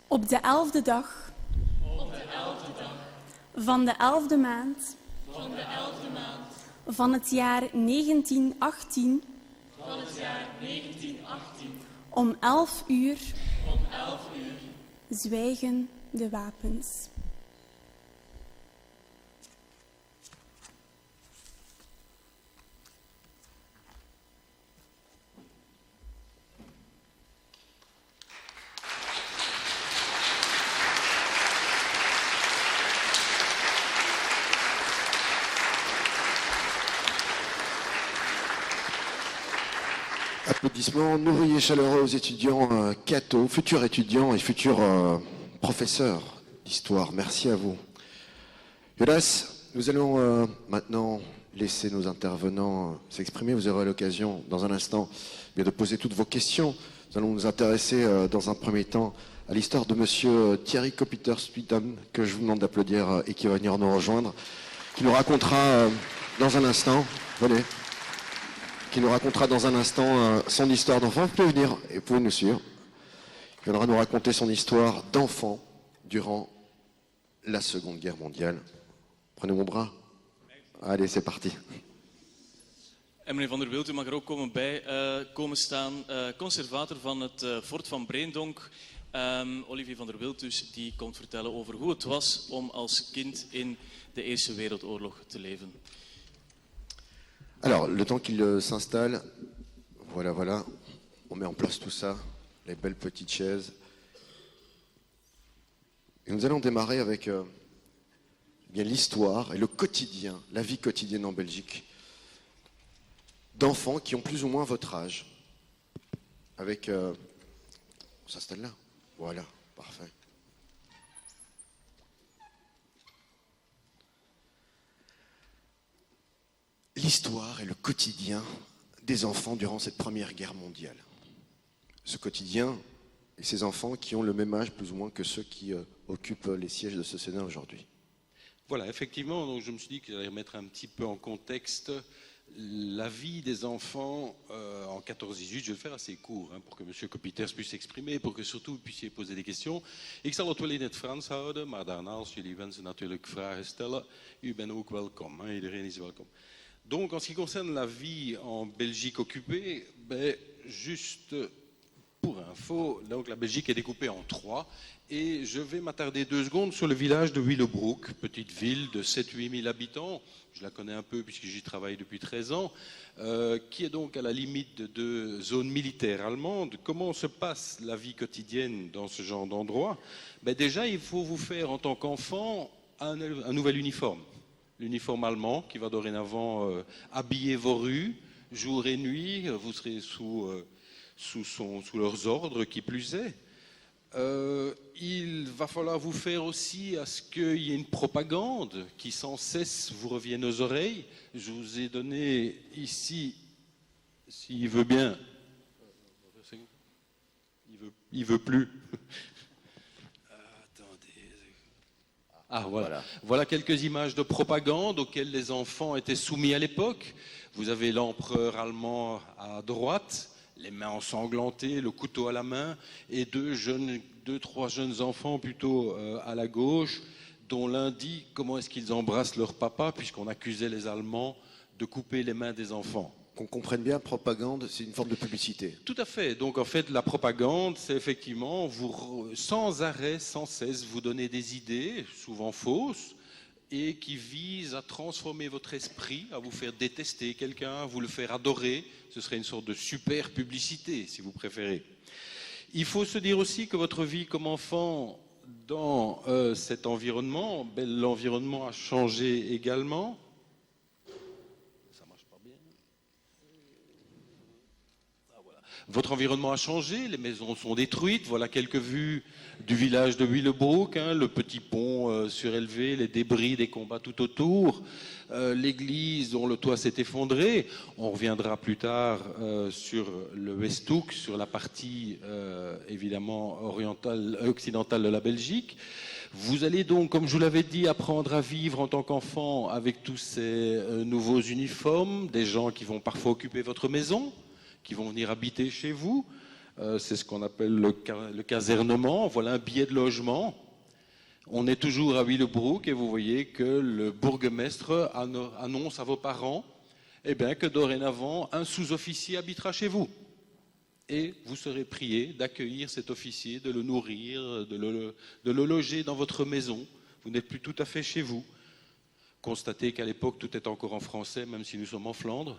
Op de 11e dag van de 11e maand van het jaar 1918 om 11 uur zwijgen de wapens. Applaudissements, ouvriers chaleureux aux étudiants Cato, futurs étudiants et futurs professeurs d'histoire. Merci à vous. Jonas, nous allons maintenant laisser nos intervenants s'exprimer. Vous aurez l'occasion, dans un instant, de poser toutes vos questions. Nous allons nous intéresser, dans un premier temps, à l'histoire de monsieur Thierry Copiter-Spuitum, que je vous demande d'applaudir et qui va venir nous rejoindre, qui nous racontera dans un instant, venez, qui nous racontera dans un instant son histoire d'enfant. Vous pouvez venir et vous pouvez nous suivre. Il viendra nous raconter son histoire d'enfant durant la Seconde Guerre mondiale. Prenez mon bras. Allez, c'est parti. En meneer Van der Wilt, u mag er ook komen staan. Conservator van het fort van Breendonk, Olivier Van der Wilt dus, die komt vertellen over hoe het was om als kind in de Eerste Wereldoorlog te leven. Alors, le temps qu'il s'installe, voilà, on met en place tout ça, les belles petites chaises. Et nous allons démarrer avec bien l'histoire et le quotidien, la vie quotidienne en Belgique, d'enfants qui ont plus ou moins votre âge. Avec... on s'installe là. Voilà, parfait. L'histoire et le quotidien des enfants durant cette Première Guerre mondiale. Ce quotidien et ces enfants qui ont le même âge plus ou moins que ceux qui occupent les sièges de ce Sénat aujourd'hui. Voilà, effectivement, donc je me suis dit que j'allais remettre un petit peu en contexte la vie des enfants en 14-18. Je vais le faire assez court pour que M. Copiters puisse s'exprimer, pour que surtout vous puissiez poser des questions. Ik zal het wel in het Frans houden, maar daarna als jullie wensen natuurlijk vragen stellen, u bent ook welkom, iedereen is welkom. Donc, en ce qui concerne la vie en Belgique occupée, juste pour info, donc la Belgique est découpée en 3 et je vais m'attarder 2 secondes sur le village de Willebroek, petite ville de 7-8 000 habitants, je la connais un peu puisque j'y travaille depuis 13 ans, qui est donc à la limite de 2 zones militaires allemandes. Comment se passe la vie quotidienne dans ce genre d'endroit? Déjà, il faut vous faire en tant qu'enfant un nouvel uniforme. L'uniforme allemand qui va dorénavant habiller vos rues, jour et nuit, vous serez sous leurs ordres, qui plus est. Il va falloir vous faire aussi à ce qu'il y ait une propagande qui sans cesse vous revienne aux oreilles. Je vous ai donné ici, s'il veut bien, il veut plus. Ah voilà. Voilà quelques images de propagande auxquelles les enfants étaient soumis à l'époque. Vous avez l'empereur allemand à droite, les mains ensanglantées, le couteau à la main, et 3 jeunes enfants plutôt à la gauche, dont l'un dit comment est-ce qu'ils embrassent leur papa, puisqu'on accusait les Allemands de couper les mains des enfants. qu'on comprenne bien, propagande, c'est une forme de publicité. Tout à fait. Donc en fait, la propagande, c'est effectivement, sans arrêt, sans cesse, vous donner des idées, souvent fausses, et qui visent à transformer votre esprit, à vous faire détester quelqu'un, à vous le faire adorer. Ce serait une sorte de super publicité, si vous préférez. Il faut se dire aussi que votre vie comme enfant, dans cet environnement, l'environnement a changé également. Votre environnement a changé, les maisons sont détruites. Voilà quelques vues du village de Willebroek, le petit pont surélevé, les débris des combats tout autour, l'église dont le toit s'est effondré. On reviendra plus tard sur le Westhoek, sur la partie évidemment occidentale de la Belgique. Vous allez donc, comme je vous l'avais dit, apprendre à vivre en tant qu'enfant avec tous ces nouveaux uniformes, des gens qui vont parfois occuper votre maison, qui vont venir habiter chez vous. C'est ce qu'on appelle le casernement. Voilà un billet de logement. On est toujours à Willebroek et vous voyez que le bourgmestre annonce à vos parents que dorénavant, un sous-officier habitera chez vous. Et vous serez prié d'accueillir cet officier, de le nourrir, de le loger dans votre maison. Vous n'êtes plus tout à fait chez vous. Constatez qu'à l'époque, tout est encore en français, même si nous sommes en Flandre.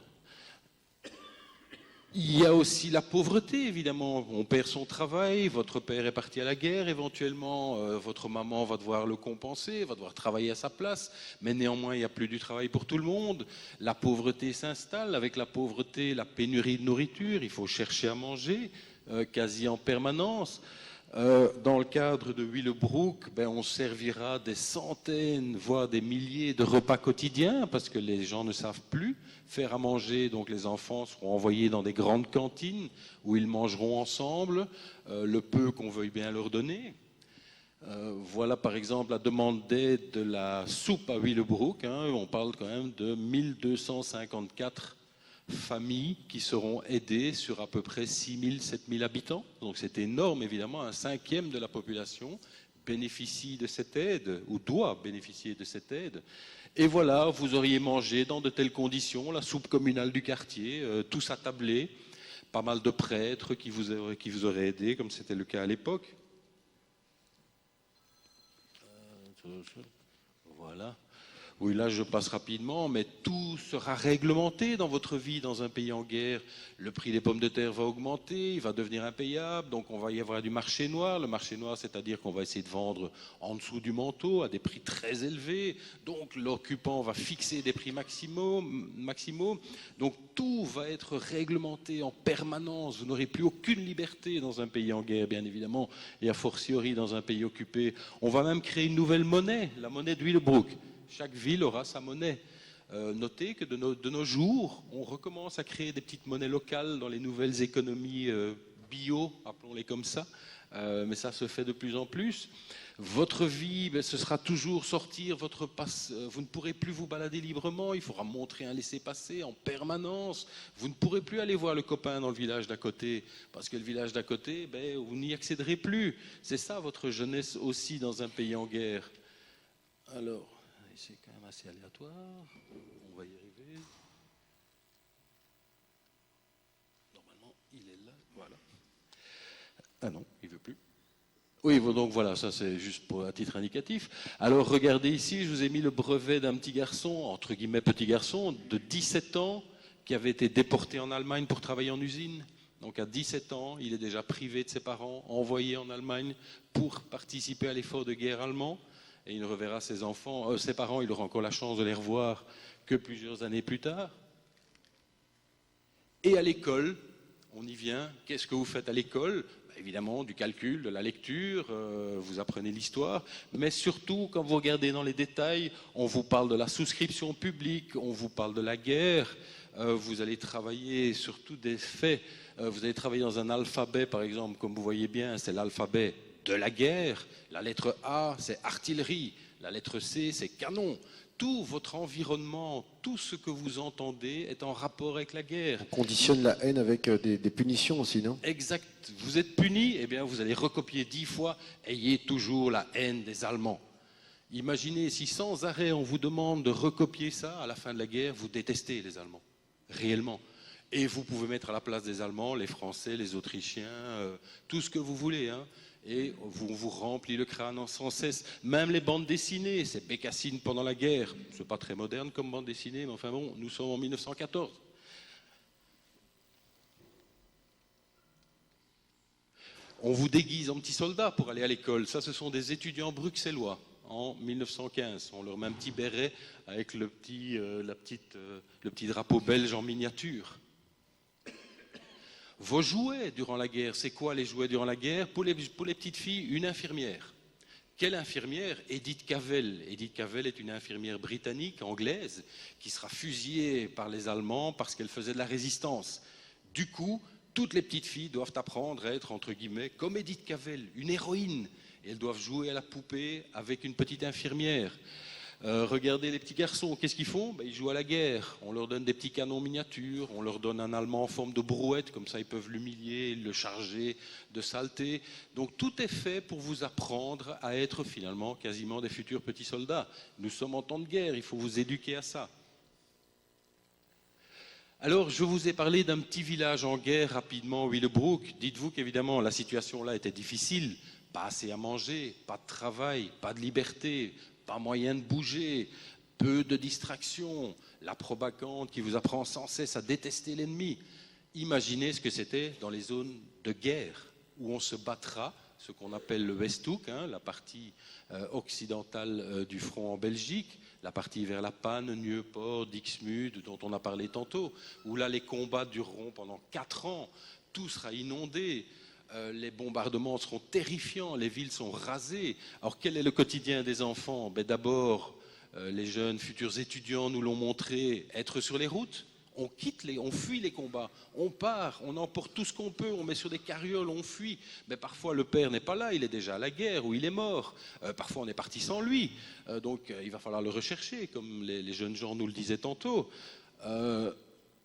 Il y a aussi la pauvreté, évidemment. On perd son travail, votre père est parti à la guerre, éventuellement, votre maman va devoir le compenser, va devoir travailler à sa place, mais néanmoins, il n'y a plus du travail pour tout le monde. La pauvreté s'installe, avec la pauvreté, la pénurie de nourriture, il faut chercher à manger, quasi en permanence. Dans le cadre de Willebroek, on servira des centaines, voire des milliers de repas quotidiens, parce que les gens ne savent plus faire à manger, donc les enfants seront envoyés dans des grandes cantines où ils mangeront ensemble le peu qu'on veuille bien leur donner. Voilà par exemple la demande d'aide de la soupe à Willebroek. On parle quand même de 1254 familles qui seront aidées sur à peu près 6000, 7000 habitants. Donc c'est énorme, évidemment. Un cinquième de la population bénéficie de cette aide, ou doit bénéficier de cette aide. Et voilà, vous auriez mangé dans de telles conditions la soupe communale du quartier, tous attablés, pas mal de prêtres qui vous auraient aidé, comme c'était le cas à l'époque. Voilà. Oui, là, je passe rapidement, mais tout sera réglementé dans votre vie dans un pays en guerre. Le prix des pommes de terre va augmenter, il va devenir impayable, donc on va y avoir du marché noir. Le marché noir, c'est-à-dire qu'on va essayer de vendre en dessous du manteau à des prix très élevés. Donc l'occupant va fixer des prix maximaux. Donc tout va être réglementé en permanence. Vous n'aurez plus aucune liberté dans un pays en guerre, bien évidemment, et a fortiori dans un pays occupé. On va même créer une nouvelle monnaie, la monnaie de Willebroek. Chaque ville aura sa monnaie. Notez que de nos jours, on recommence à créer des petites monnaies locales dans les nouvelles économies bio, appelons-les comme ça, mais ça se fait de plus en plus. Votre vie, ce sera toujours sortir votre passe. Vous ne pourrez plus vous balader librement, il faudra montrer un laissez-passer en permanence. Vous ne pourrez plus aller voir le copain dans le village d'à côté, parce que le village d'à côté, vous n'y accéderez plus. C'est ça votre jeunesse aussi dans un pays en guerre. Alors... c'est quand même assez aléatoire. On va y arriver. Normalement, il est là. Voilà. Ah non, il ne veut plus. Oui, donc voilà, ça c'est juste pour un titre indicatif. Alors regardez ici, je vous ai mis le brevet d'un petit garçon, entre guillemets petit garçon, de 17 ans, qui avait été déporté en Allemagne pour travailler en usine. Donc à 17 ans, il est déjà privé de ses parents, envoyé en Allemagne pour participer à l'effort de guerre allemand. Et il ne reverra ses parents, il aura encore la chance de les revoir que plusieurs années plus tard. Et à l'école, on y vient. Qu'est-ce que vous faites à l'école ? Évidemment, du calcul, de la lecture, vous apprenez l'histoire. Mais surtout, quand vous regardez dans les détails, on vous parle de la souscription publique, on vous parle de la guerre. Vous allez travailler sur tous des faits. Vous allez travailler dans un alphabet, par exemple, comme vous voyez bien, c'est l'alphabet de la guerre. La lettre A, c'est artillerie. La lettre C, c'est canon. Tout votre environnement, tout ce que vous entendez est en rapport avec la guerre. On conditionne la haine avec des punitions aussi, non ? Exact. Vous êtes puni, eh bien vous allez recopier 10 fois. Ayez toujours la haine des Allemands. Imaginez si sans arrêt on vous demande de recopier ça à la fin de la guerre, vous détestez les Allemands. Réellement. Et vous pouvez mettre à la place des Allemands, les Français, les Autrichiens, tout ce que vous voulez, hein. Et vous remplit le crâne sans cesse. Même les bandes dessinées, c'est Bécassine pendant la guerre. C'est pas très moderne comme bande dessinée, mais enfin bon, nous sommes en 1914. On vous déguise en petits soldats pour aller à l'école. Ça, ce sont des étudiants bruxellois en 1915. On leur met un petit béret avec le petit drapeau belge en miniature. Vos jouets durant la guerre, c'est quoi les jouets durant la guerre? Pour les petites filles, une infirmière. Quelle infirmière? Edith Cavell. Edith Cavell est une infirmière britannique, anglaise, qui sera fusillée par les Allemands parce qu'elle faisait de la résistance. Du coup, toutes les petites filles doivent apprendre à être, entre guillemets, comme Edith Cavell, une héroïne. Et elles doivent jouer à la poupée avec une petite infirmière. Regardez les petits garçons, qu'est-ce qu'ils font? Ils jouent à la guerre. On leur donne des petits canons miniatures, on leur donne un Allemand en forme de brouette, comme ça ils peuvent l'humilier, le charger de saleté. Donc tout est fait pour vous apprendre à être finalement quasiment des futurs petits soldats. Nous sommes en temps de guerre, il faut vous éduquer à ça. Alors, je vous ai parlé d'un petit village en guerre rapidement, Willebroek. Dites-vous qu'évidemment, la situation là était difficile. Pas assez à manger, pas de travail, pas de liberté, pas moyen de bouger, peu de distractions, la propagande qui vous apprend sans cesse à détester l'ennemi. Imaginez ce que c'était dans les zones de guerre, où on se battra, ce qu'on appelle le Westhoek, hein, la partie occidentale du front en Belgique, la partie vers la Panne, Nieuport, Dixmude, dont on a parlé tantôt, où là les combats dureront pendant 4 ans, tout sera inondé, les bombardements seront terrifiants, les villes sont rasées. Alors quel est le quotidien des enfants? D'abord, les jeunes futurs étudiants nous l'ont montré, être sur les routes. On fuit les combats, on part, on emporte tout ce qu'on peut, on met sur des carrioles, on fuit. Mais parfois le père n'est pas là, il est déjà à la guerre ou il est mort. Parfois on est parti sans lui, donc il va falloir le rechercher, comme les jeunes gens nous le disaient tantôt.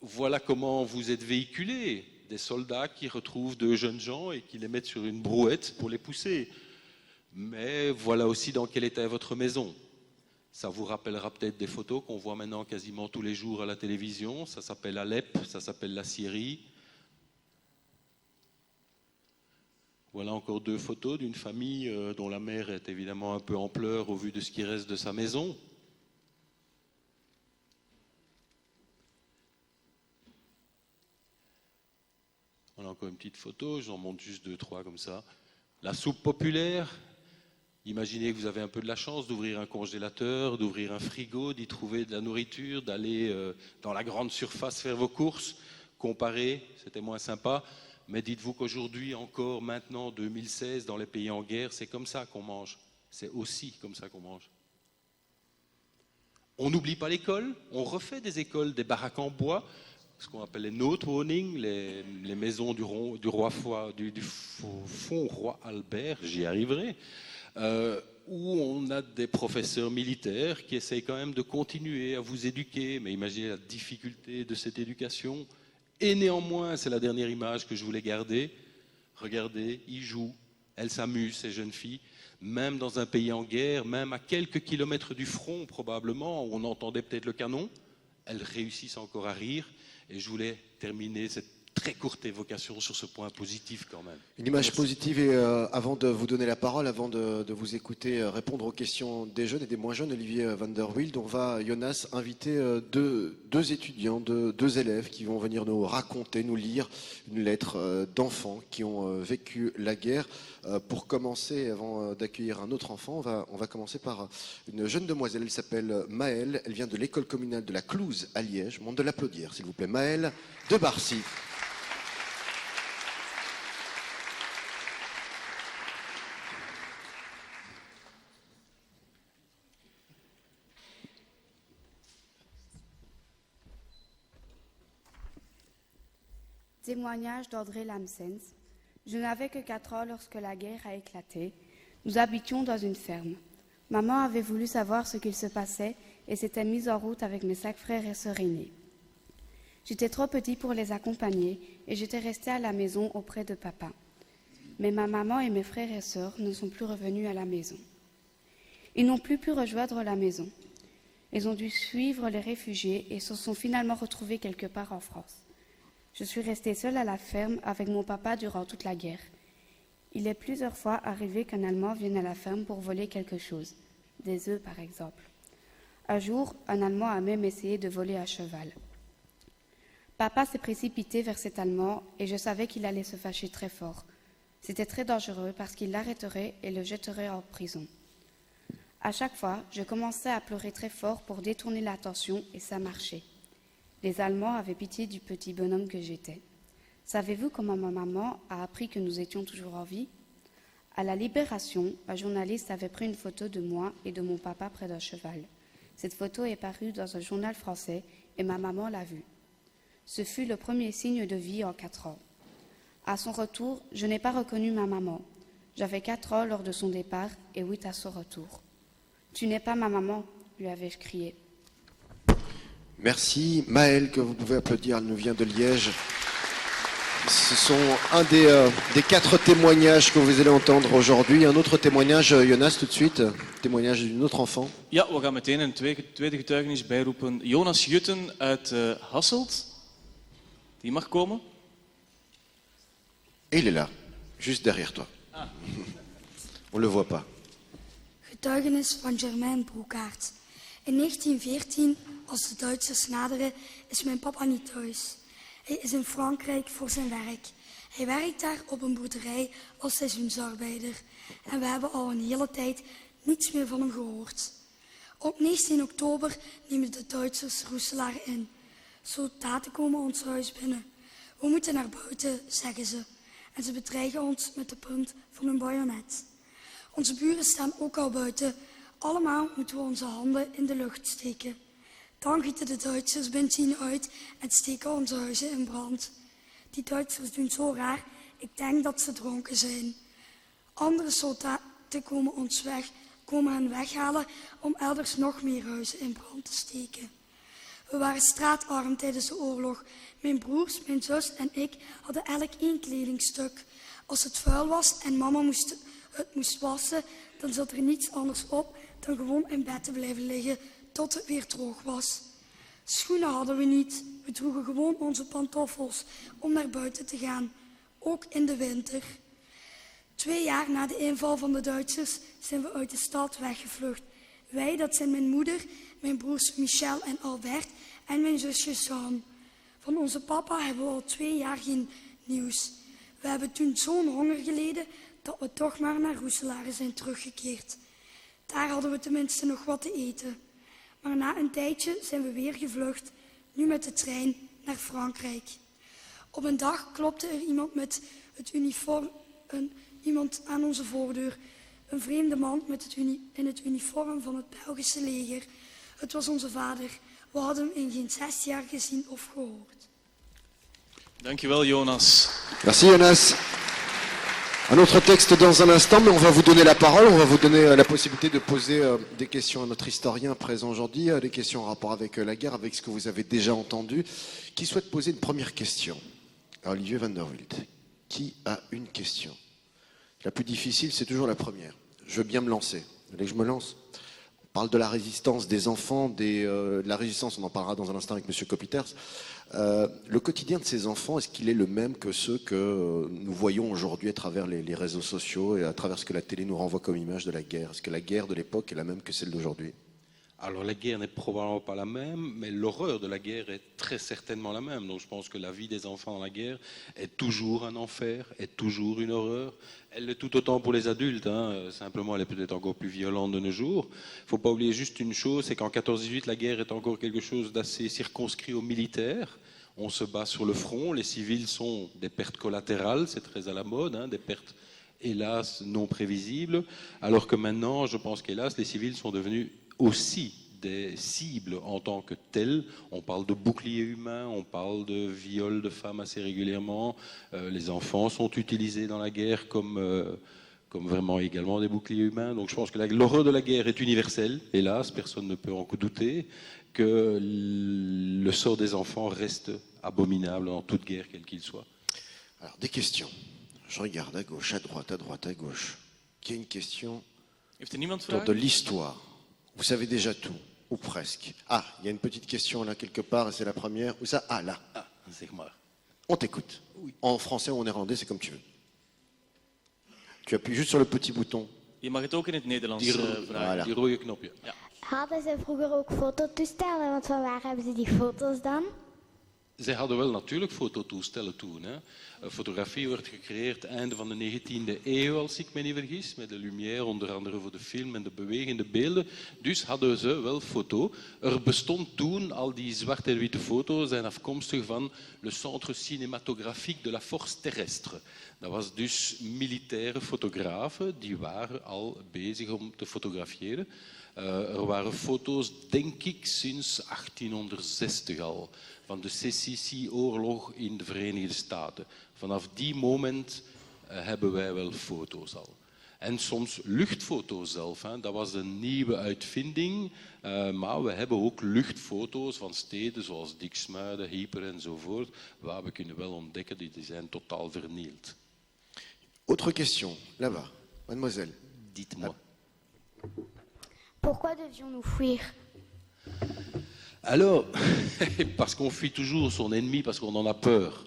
Voilà comment vous êtes véhiculés, des soldats qui retrouvent 2 jeunes gens et qui les mettent sur une brouette pour les pousser. Mais voilà aussi dans quel état est votre maison. Ça vous rappellera peut-être des photos qu'on voit maintenant quasiment tous les jours à la télévision. Ça s'appelle Alep, ça s'appelle la Syrie. Voilà encore 2 photos d'une famille dont la mère est évidemment un peu en pleurs au vu de ce qui reste de sa maison. Voilà encore une petite photo, j'en montre juste 2, 3 comme ça. La soupe populaire. Imaginez que vous avez un peu de la chance d'ouvrir un congélateur, d'ouvrir un frigo, d'y trouver de la nourriture, d'aller dans la grande surface faire vos courses. Comparer, c'était moins sympa. Mais dites-vous qu'aujourd'hui, encore maintenant, 2016, dans les pays en guerre, c'est comme ça qu'on mange. C'est aussi comme ça qu'on mange. On n'oublie pas l'école, on refait des écoles, des baraques en bois, ce qu'on appelle les Noodwoning, les maisons du fond roi Albert, j'y arriverai. Où on a des professeurs militaires qui essayent quand même de continuer à vous éduquer, mais imaginez la difficulté de cette éducation. Et néanmoins, c'est la dernière image que je voulais garder. Regardez, ils jouent, elles s'amusent, ces jeunes filles, même dans un pays en guerre, même à quelques kilomètres du front probablement, où on entendait peut-être le canon, elles réussissent encore à rire. Et je voulais terminer cette très courte évocation sur ce point positif quand même. Une image positive et avant de vous donner la parole, avant de vous écouter répondre aux questions des jeunes et des moins jeunes, Olivier van der Wild, on va, Jonas, inviter deux étudiants, deux élèves qui vont venir nous raconter, nous lire une lettre d'enfants qui ont vécu la guerre. Pour commencer, avant d'accueillir un autre enfant, on va commencer par une jeune demoiselle, elle s'appelle Maëlle, elle vient de l'école communale de la Clouze à Liège. Je demande de l'applaudir, s'il vous plaît. Maëlle de Barcy. Témoignage d'Audrey Lamsens. Je n'avais que 4 ans lorsque la guerre a éclaté. Nous habitions dans une ferme. Maman avait voulu savoir ce qu'il se passait et s'était mise en route avec mes 5 frères et sœurs aînés. J'étais trop petit pour les accompagner et j'étais restée à la maison auprès de papa. Mais ma maman et mes frères et sœurs ne sont plus revenus à la maison. Ils n'ont plus pu rejoindre la maison. Ils ont dû suivre les réfugiés et se sont finalement retrouvés quelque part en France. Je suis restée seule à la ferme avec mon papa durant toute la guerre. Il est plusieurs fois arrivé qu'un Allemand vienne à la ferme pour voler quelque chose, des œufs par exemple. Un jour, un Allemand a même essayé de voler un cheval. Papa s'est précipité vers cet Allemand et je savais qu'il allait se fâcher très fort. C'était très dangereux parce qu'il l'arrêterait et le jetterait en prison. À chaque fois, je commençais à pleurer très fort pour détourner l'attention et ça marchait. Les Allemands avaient pitié du petit bonhomme que j'étais. Savez-vous comment ma maman a appris que nous étions toujours en vie? À la Libération, un journaliste avait pris une photo de moi et de mon papa près d'un cheval. Cette photo est parue dans un journal français et ma maman l'a vue. Ce fut le premier signe de vie en 4 ans. À son retour, je n'ai pas reconnu ma maman. J'avais 4 ans lors de son départ et 8 à son retour. « Tu n'es pas ma maman », lui avais-je crié. Merci. Maëlle, que vous pouvez applaudir, elle nous vient de Liège. Ce sont un des 4 témoignages que vous allez entendre aujourd'hui. Un autre témoignage, Jonas, tout de suite. Témoignage d'une autre enfant. Ja, we gaan meteen een tweede getuigenis bijroepen. Jonas Jutten uit Hasselt. Die mag komen. Et il est là, juste derrière toi. Ah. On ne le voit pas. Getuigenis van Germain Broekaert. In 1914, als de Duitsers naderen, is mijn papa niet thuis. Hij is in Frankrijk voor zijn werk. Hij werkt daar op een boerderij als seizoensarbeider. En we hebben al een hele tijd niets meer van hem gehoord. Op 19 oktober nemen de Duitsers Roeselaar in. Soldaten komen ons huis binnen. We moeten naar buiten, zeggen ze. En ze bedreigen ons met de punt van hun bajonet. Onze buren staan ook al buiten. Allemaal moeten we onze handen in de lucht steken. Dan gieten de Duitsers benzine uit en steken onze huizen in brand. Die Duitsers doen zo raar, ik denk dat ze dronken zijn. Andere soldaten komen hen weghalen om elders nog meer huizen in brand te steken. We waren straatarm tijdens de oorlog. Mijn broers, mijn zus en ik hadden elk 1 kledingstuk. Als het vuil was en mama het moest wassen, dan zat er niets anders op dan gewoon in bed te blijven liggen tot het weer droog was. Schoenen hadden we niet. We droegen gewoon onze pantoffels om naar buiten te gaan, ook in de winter. 2 jaar na de inval van de Duitsers zijn we uit de stad weggevlucht. Wij, dat zijn mijn moeder, mijn broers Michel en Albert en mijn zusje Jean. Van onze papa hebben we al 2 jaar geen nieuws. We hebben toen zo'n honger geleden dat we toch maar naar Roeselaar zijn teruggekeerd. Daar hadden we tenminste nog wat te eten. Maar na een tijdje zijn we weer gevlucht, nu met de trein naar Frankrijk. Op een dag klopte er iemand met het uniform, iemand aan onze voordeur. Een vreemde man in het uniform van het Belgische leger. Het was onze vader. We hadden hem in geen 6 jaar gezien of gehoord. Dankjewel, Jonas. Merci, Jonas. Un autre texte dans un instant, mais on va vous donner la parole, on va vous donner la possibilité de poser des questions à notre historien présent aujourd'hui, des questions en rapport avec la guerre, avec ce que vous avez déjà entendu. Qui souhaite poser une première question? Olivier van der Wild. Qui a une question? La plus difficile, c'est toujours la première. Je veux bien me lancer. Vous voulez que je me lance? On parle de la résistance des enfants, de la résistance, on en parlera dans un instant avec M. Kopiters. Le quotidien de ces enfants, est-ce qu'il est le même que ceux que nous voyons aujourd'hui à travers les réseaux sociaux et à travers ce que la télé nous renvoie comme image de la guerre? Est-ce que la guerre de l'époque est la même que celle d'aujourd'hui? Alors la guerre n'est probablement pas la même, mais l'horreur de la guerre est très certainement la même. Donc je pense que la vie des enfants dans la guerre est toujours un enfer, est toujours une horreur. Elle l'est tout autant pour les adultes, hein. Simplement elle est peut-être encore plus violente de nos jours. Il ne faut pas oublier juste une chose, c'est qu'en 14-18, la guerre est encore quelque chose d'assez circonscrit aux militaires. On se bat sur le front, les civils sont des pertes collatérales, c'est très à la mode, hein, des pertes hélas non prévisibles, alors que maintenant, je pense qu'hélas, les civils sont devenus aussi des cibles en tant que telles. On parle de boucliers humains, on parle de viols de femmes assez régulièrement. Les enfants sont utilisés dans la guerre comme vraiment également des boucliers humains. Donc je pense que l'horreur de la guerre est universelle, hélas, personne ne peut en douter, que le sort des enfants reste abominable dans toute guerre, quel qu'il soit. Alors, des questions. Je regarde à gauche, à droite, à gauche. Qui a une question de l'histoire? Vous savez déjà tout, ou presque. Ah, il y a une petite question là quelque part, et c'est la première. Où ça? Ah, là. Ah, c'est moi. On t'écoute. En français ou en néerlandais, c'est comme tu veux. Tu appuies juste sur le petit bouton. Je mag het ook in het Nederlands vragen. Voilà. Die rode knopje. Ja. Hadden ze vroeger ook fototoestellen? Want van waar hebben ze die foto's dan? Zij hadden wel natuurlijk fototoestellen toen. Hè. Fotografie werd gecreëerd einde van de 19e eeuw, als ik me niet vergis, met de lumière, onder andere voor de film en de bewegende beelden. Dus hadden ze wel foto. Er bestond toen, al die zwarte en witte foto's zijn afkomstig van le Centre Cinématographique de la Force Terrestre. Dat was dus militaire fotografen, die waren al bezig om te fotograferen. Er waren foto's, denk ik, sinds 1860 al, van de Secessieoorlog in de Verenigde Staten. Vanaf die moment hebben wij wel foto's al. En soms luchtfoto's zelf, hè. Dat was een nieuwe uitvinding, maar we hebben ook luchtfoto's van steden zoals Diksmuiden, Hyper enzovoort, waar we kunnen wel ontdekken die zijn totaal vernield. Autre question, là-bas. Mademoiselle. Dites-moi. Pourquoi devions-nous fuir? Alors, parce qu'on fuit toujours son ennemi, parce qu'on en a peur.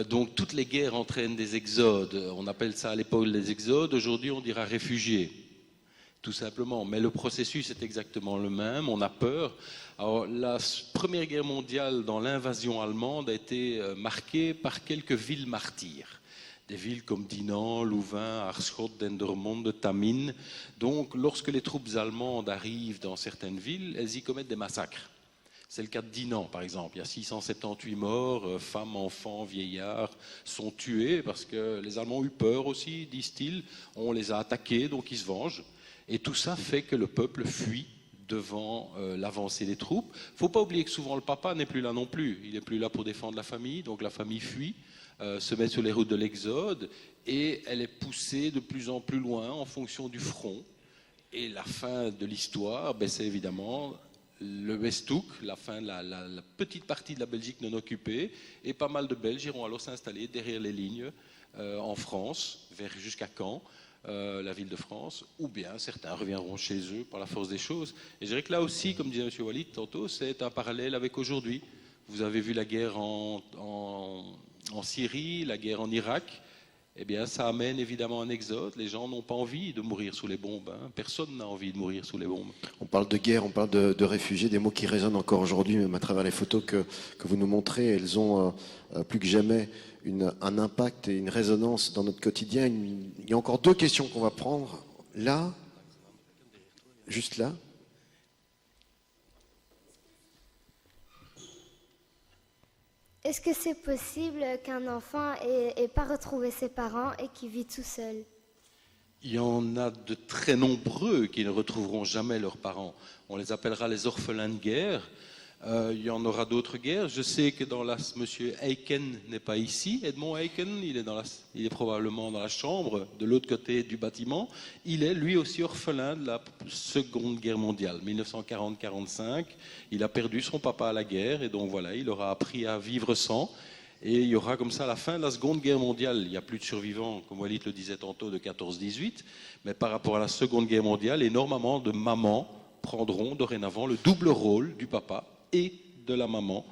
Donc toutes les guerres entraînent des exodes. On appelle ça à l'époque les exodes. Aujourd'hui, on dira réfugiés, tout simplement. Mais le processus est exactement le même. On a peur. Alors, la Première Guerre mondiale, dans l'invasion allemande, a été marquée par quelques villes martyrs. Des villes comme Dinant, Louvain, Aarschot, Dendermonde, Tamine. Donc, lorsque les troupes allemandes arrivent dans certaines villes, elles y commettent des massacres. C'est le cas de Dinant, par exemple. Il y a 678 morts, femmes, enfants, vieillards sont tués parce que les Allemands ont eu peur aussi, disent-ils. On les a attaqués, donc ils se vengent. Et tout ça fait que le peuple fuit devant l'avancée des troupes. Il ne faut pas oublier que souvent le papa n'est plus là non plus. Il n'est plus là pour défendre la famille, donc la famille fuit. Se met sur les routes de l'Exode et elle est poussée de plus en plus loin en fonction du front. Et la fin de l'histoire, ben, c'est évidemment le Westhoek, la fin de la petite partie de la Belgique non occupée, et pas mal de Belges iront alors s'installer derrière les lignes en France, jusqu'à Caen, la ville de France, ou bien certains reviendront chez eux par la force des choses. Et je dirais que là aussi, comme disait M. Walid tantôt, c'est un parallèle avec aujourd'hui. Vous avez vu la guerre en Syrie, la guerre en Irak, eh bien, ça amène évidemment un exode. Les gens n'ont pas envie de mourir sous les bombes. Hein. Personne n'a envie de mourir sous les bombes. On parle de guerre, on parle de réfugiés, des mots qui résonnent encore aujourd'hui, même à travers les photos que vous nous montrez. Elles ont plus que jamais un impact et une résonance dans notre quotidien. Il y a encore deux questions qu'on va prendre. Là, juste là. Est-ce que c'est possible qu'un enfant ait pas retrouvé ses parents et qu'il vit tout seul? Il y en a de très nombreux qui ne retrouveront jamais leurs parents. On les appellera les orphelins de guerre. Il y en aura d'autres guerres. Je sais que Monsieur Eiken n'est pas ici. Edmond Eiken, il est probablement dans la chambre de l'autre côté du bâtiment. Il est lui aussi orphelin de la Seconde Guerre mondiale, 1940-45. Il a perdu son papa à la guerre et donc voilà, il aura appris à vivre sans. Et il y aura comme ça à la fin de la Seconde Guerre mondiale, il n'y a plus de survivants, comme Walid le disait tantôt, de 14-18. Mais par rapport à la Seconde Guerre mondiale, énormément de mamans prendront dorénavant le double rôle du papa et de la maman,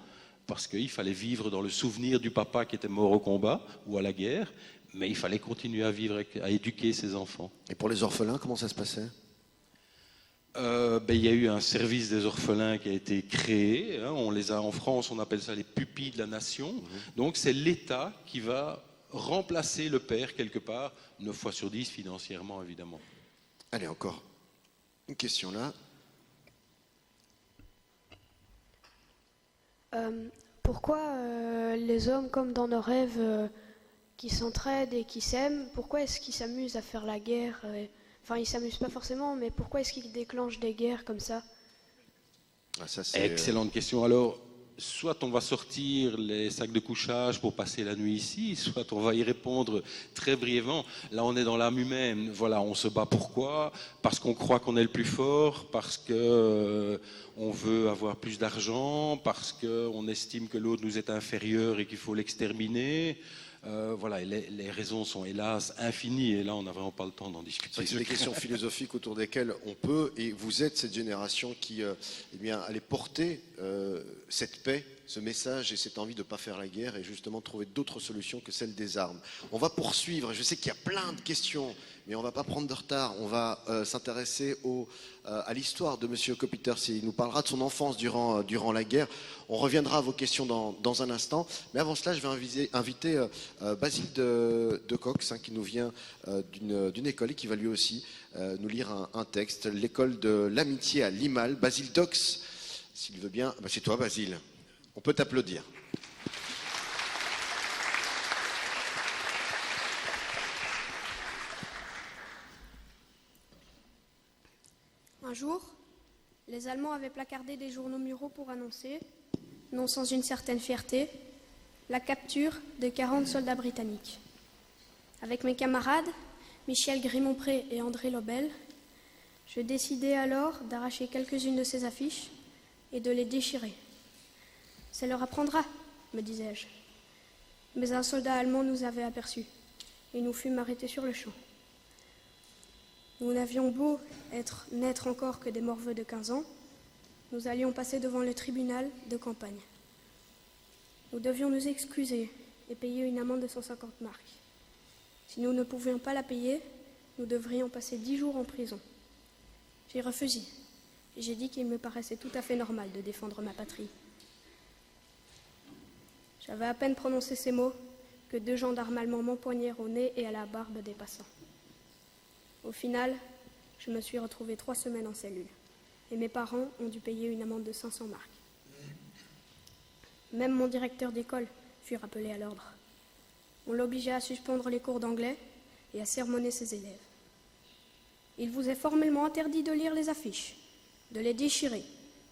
parce qu'il fallait vivre dans le souvenir du papa qui était mort au combat ou à la guerre, mais il fallait continuer à vivre, à éduquer ses enfants. Et pour les orphelins, comment ça se passait? Il y a eu un service des orphelins qui a été créé. Hein, on les a en France, on appelle ça les pupilles de la nation. Donc c'est l'État qui va remplacer le père quelque part, 9 fois sur 10 financièrement évidemment. Allez, encore une question là. Pourquoi les hommes, comme dans nos rêves, qui s'entraident et qui s'aiment, pourquoi est-ce qu'ils s'amusent à faire la guerre? Enfin, ils s'amusent pas forcément, mais pourquoi est-ce qu'ils déclenchent des guerres comme ça? Excellente question. Alors, soit on va sortir les sacs de couchage pour passer la nuit ici, soit on va y répondre très brièvement. Là, on est dans l'âme humaine. Voilà, on se bat pourquoi? Parce qu'on croit qu'on est le plus fort, parce que on veut avoir plus d'argent, parce qu'on estime que l'autre nous est inférieur et qu'il faut l'exterminer. Voilà, les raisons sont hélas infinies et là on n'a vraiment pas le temps d'en discuter. C'est des questions philosophiques autour desquelles on peut, et vous êtes cette génération qui allait porter cette paix, ce message et cette envie de ne pas faire la guerre et justement trouver d'autres solutions que celles des armes. On va poursuivre, je sais qu'il y a plein de questions, mais on ne va pas prendre de retard. On va s'intéresser à l'histoire de M. Kopiters. Il nous parlera de son enfance durant la guerre. On reviendra à vos questions dans un instant. Mais avant cela, je vais inviter Basile de Cox, qui nous vient d'une école et qui va lui aussi nous lire un texte. L'école de l'amitié à Limal. Basile Dox, s'il veut bien. C'est toi, Basile. On peut t'applaudir. Un jour, les Allemands avaient placardé des journaux muraux pour annoncer, non sans une certaine fierté, la capture de 40 soldats britanniques. Avec mes camarades, Michel Grimont-Pré et André Lobel, je décidai alors d'arracher quelques-unes de ces affiches et de les déchirer. Ça leur apprendra, me disais-je. Mais un soldat allemand nous avait aperçus et nous fûmes arrêtés sur le champ. Nous n'avions beau n'être encore que des morveux de 15 ans, nous allions passer devant le tribunal de campagne. Nous devions nous excuser et payer une amende de 150 marks. Si nous ne pouvions pas la payer, nous devrions passer 10 jours en prison. J'ai refusé et j'ai dit qu'il me paraissait tout à fait normal de défendre ma patrie. J'avais à peine prononcé ces mots que 2 gendarmes allemands m'empoignèrent au nez et à la barbe des passants. Au final, je me suis retrouvé 3 semaines en cellule et mes parents ont dû payer une amende de 500 marks. Même mon directeur d'école fut rappelé à l'ordre. On l'obligeait à suspendre les cours d'anglais et à sermonner ses élèves. Il vous est formellement interdit de lire les affiches, de les déchirer,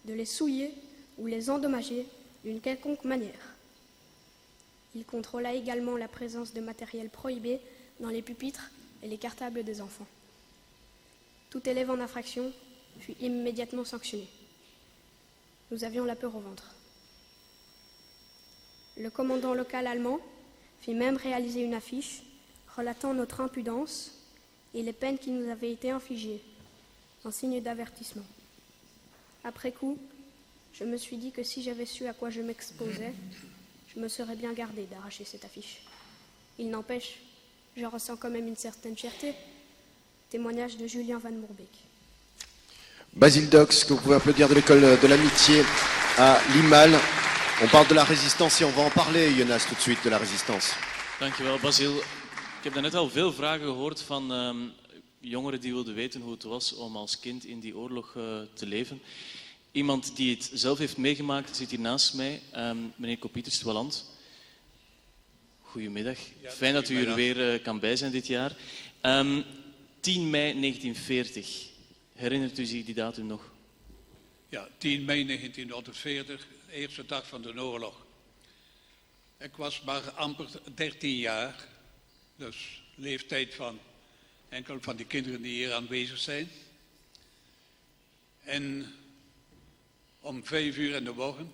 de les souiller ou les endommager d'une quelconque manière. Il contrôla également la présence de matériel prohibé dans les pupitres et les cartables des enfants. Tout élève en infraction fut immédiatement sanctionné. Nous avions la peur au ventre. Le commandant local allemand fit même réaliser une affiche relatant notre impudence et les peines qui nous avaient été infligées, en signe d'avertissement. Après coup, je me suis dit que si j'avais su à quoi je m'exposais, je me serais bien gardé d'arracher cette affiche. Il n'empêche, je ressens quand même une certaine fierté. Témoignage de Julien Van Moerbeek. Basile Dox, que vous pouvez applaudir, de l'école de l'amitié à Limal. On parle de la résistance et on va en parler, Jonas, tout de suite, de la résistance. Dankjewel, Basile. Ik heb daarnet al veel vragen gehoord van jongeren die wilden weten hoe het was om als kind in die oorlog te leven. Iemand die het zelf heeft meegemaakt zit hier naast mij, meneer Kopiters Twaland. Goedemiddag. Ja, fijn dat u er weer kan bij zijn dit jaar. 10 mei 1940. Herinnert u zich die datum nog? Ja, 10 mei 1940, de eerste dag van de oorlog. Ik was maar amper 13 jaar, dus leeftijd van enkel van die kinderen die hier aanwezig zijn. En om 5 uur in de morgen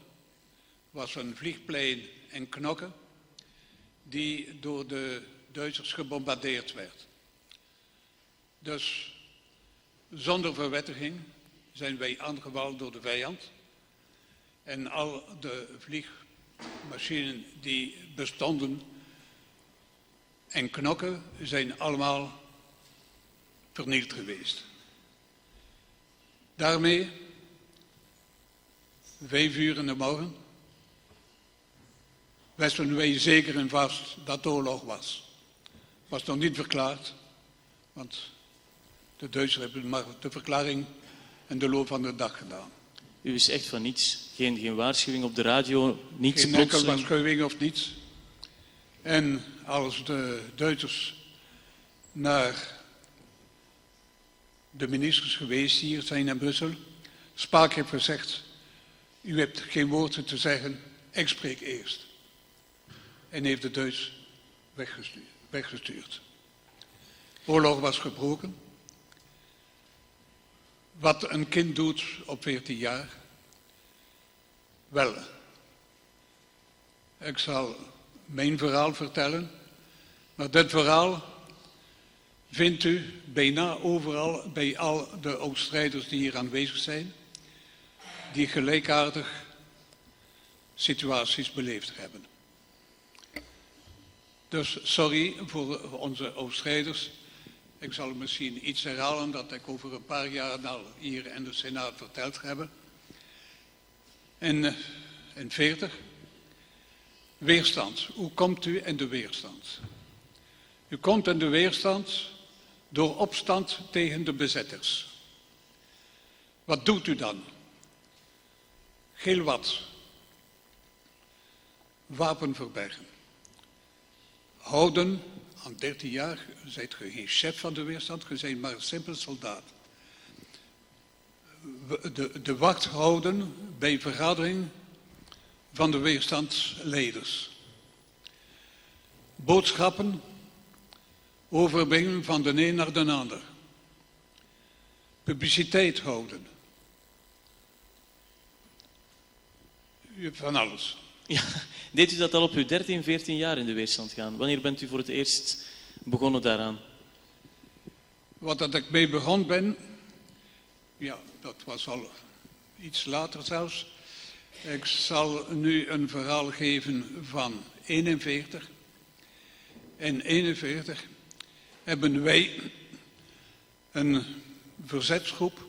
was een vliegplein in Knokke die door de Duitsers gebombardeerd werd. Dus zonder verwettiging zijn wij aangevallen door de vijand. En al de vliegmachines die bestonden in Knokke zijn allemaal vernield geweest. Daarmee, 5 uur in de morgen, wisten wij zeker en vast dat oorlog was. Was nog niet verklaard, want de Duitsers hebben maar de verklaring in de loop van de dag gedaan. U wist echt van niets? Geen waarschuwing op de radio? Niets? Geen enkele waarschuwing of niets. En als de Duitsers naar de ministers geweest hier zijn in Brussel, Spaak heeft gezegd, u hebt geen woord te zeggen, ik spreek eerst. En heeft de Duits weggestuurd. Oorlog was gebroken. Wat een kind doet op 14 jaar? Wel, ik zal mijn verhaal vertellen, maar dit verhaal vindt u bijna overal bij al de oud-strijders die hier aanwezig zijn, die gelijkaardig situaties beleefd hebben. Dus sorry voor onze overschrijders. Ik zal misschien iets herhalen dat ik over een paar jaar al hier in de Senaat verteld heb. In 40. Weerstand. Hoe komt u in de weerstand? U komt in de weerstand door opstand tegen de bezetters. Wat doet u dan? Heel wat. Wapen verbergen. Houden, aan 13 jaar, zijt u geen chef van de weerstand, u bent maar een simpel soldaat. De wacht houden bij vergadering van de weerstandsleiders. Boodschappen overbrengen van de een naar de ander. Publiciteit houden. Van alles. Ja, deed u dat al op uw 13, 14 jaar in de weerstand gaan? Wanneer bent u voor het eerst begonnen daaraan? Wat dat ik mee begonnen ben, ja, dat was al iets later zelfs. Ik zal nu een verhaal geven van 41. In 41 hebben wij een verzetsgroep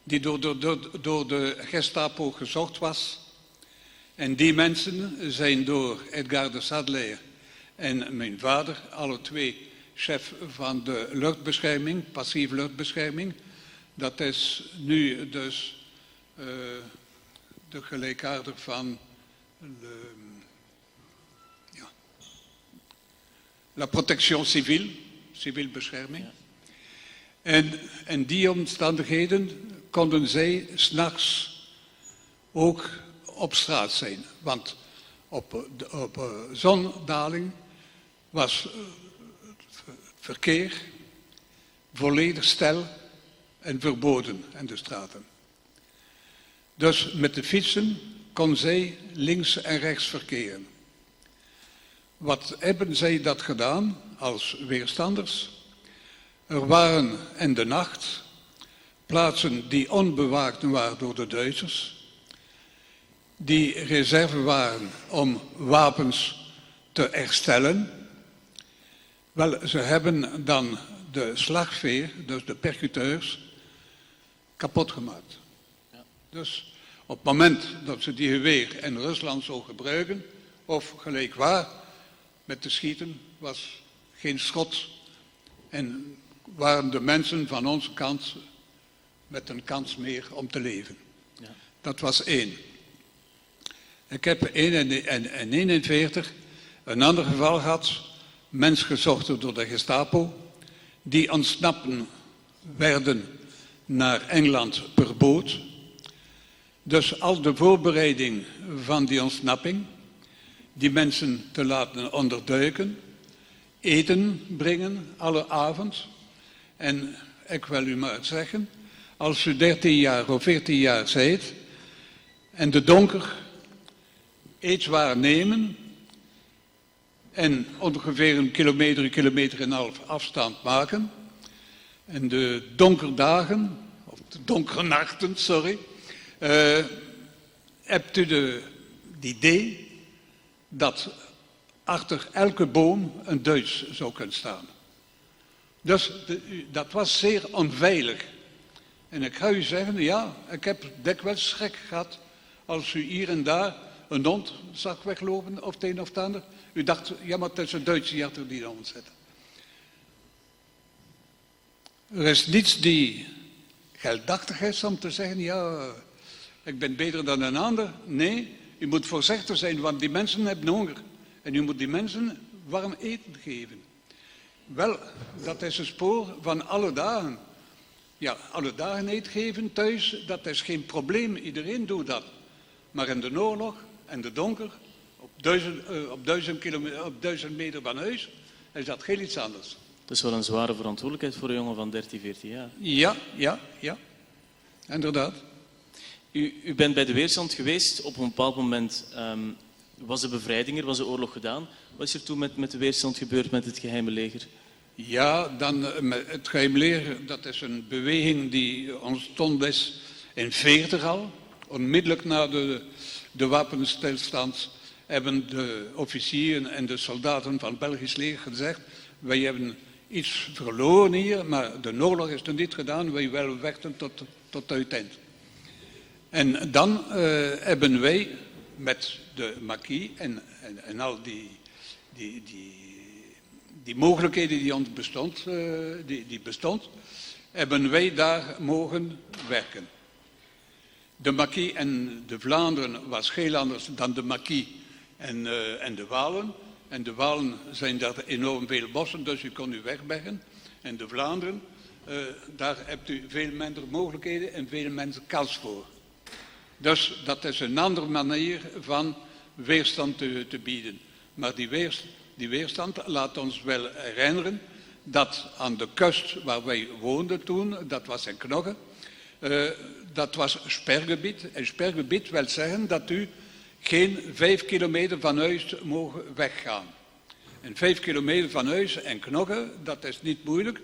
die door de Gestapo gezocht was. En die mensen zijn door Edgar de Sadler en mijn vader, alle twee chef van de luchtbescherming, passieve luchtbescherming. Dat is nu dus de gelijkaarder van la protection civile, civiel bescherming. En in die omstandigheden konden zij 's nachts ook op straat zijn. Want op zondaling was verkeer volledig stil en verboden in de straten. Dus met de fietsen kon zij links en rechts verkeren. Wat hebben zij dat gedaan als weerstanders? Er waren in de nacht plaatsen die onbewaakt waren door de Duitsers, die reserve waren om wapens te herstellen. Wel, ze hebben dan de slagveer, dus de percuteurs, kapot gemaakt. Ja. Dus op het moment dat ze die geweer in Rusland zo gebruiken, of gelijk waar, met te schieten, was geen schot. En waren de mensen van onze kant met een kans meer om te leven. Ja. Dat was 1. Ik heb in 1941 een ander geval gehad, mens gezocht door de Gestapo, die ontsnappen werden naar Engeland per boot. Dus al de voorbereiding van die ontsnapping, die mensen te laten onderduiken, eten brengen alle avond. En ik wil u maar zeggen, als u 13 jaar of 14 jaar zijt en de donker eetwaar nemen en ongeveer een kilometer en een half afstand maken en de donkerdagen, of de donkere nachten, sorry, hebt u het idee dat achter elke boom een Duits zou kunnen staan. Dus dat was zeer onveilig. En ik ga u zeggen, ja, ik heb dikwijls schrik gehad als u hier en daar een hond zag weglopen of het een of het ander. U dacht, ja, maar het is een Duitse jachter die de hond zit. Er is niets die geldachtig is om te zeggen, ja, ik ben beter dan een ander. Nee, u moet voorzichtig zijn, want die mensen hebben honger. En u moet die mensen warm eten geven. Wel, dat is een spoor van alle dagen. Ja, alle dagen eten geven thuis, dat is geen probleem. Iedereen doet dat. Maar in de oorlog en de donker, op 1000 meter van huis, is dat heel iets anders. Dat is wel een zware verantwoordelijkheid voor een jongen van 13, 14 jaar. Ja. Inderdaad. U bent bij de weerstand geweest. Op een bepaald moment was de bevrijding er, was de oorlog gedaan. Wat is er toen met de weerstand gebeurd met het geheime leger? Ja, dan het geheime leger, dat is een beweging die ontstond is in 40 al. Onmiddellijk na de de wapenstilstand hebben de officieren en de soldaten van het Belgisch leger gezegd, wij hebben iets verloren hier, maar de oorlog is nog niet gedaan, wij willen vechten tot het eind. En dan hebben wij met de Maquis en al die mogelijkheden die ons bestond, hebben wij daar mogen werken. De Maquis en de Vlaanderen was heel anders dan de Maquis en de Walen. En de Walen zijn daar enorm veel bossen, dus u kon u wegbergen. En de Vlaanderen, daar hebt u veel minder mogelijkheden en veel minder kans voor. Dus dat is een andere manier van weerstand te bieden. Maar die weerstand laat ons wel herinneren dat aan de kust waar wij woonden toen, dat was in Knogge, dat was spergebied. En spergebied wil zeggen dat u geen 5 kilometer van huis mogen weggaan. En 5 kilometer van huis en Knogge, dat is niet moeilijk.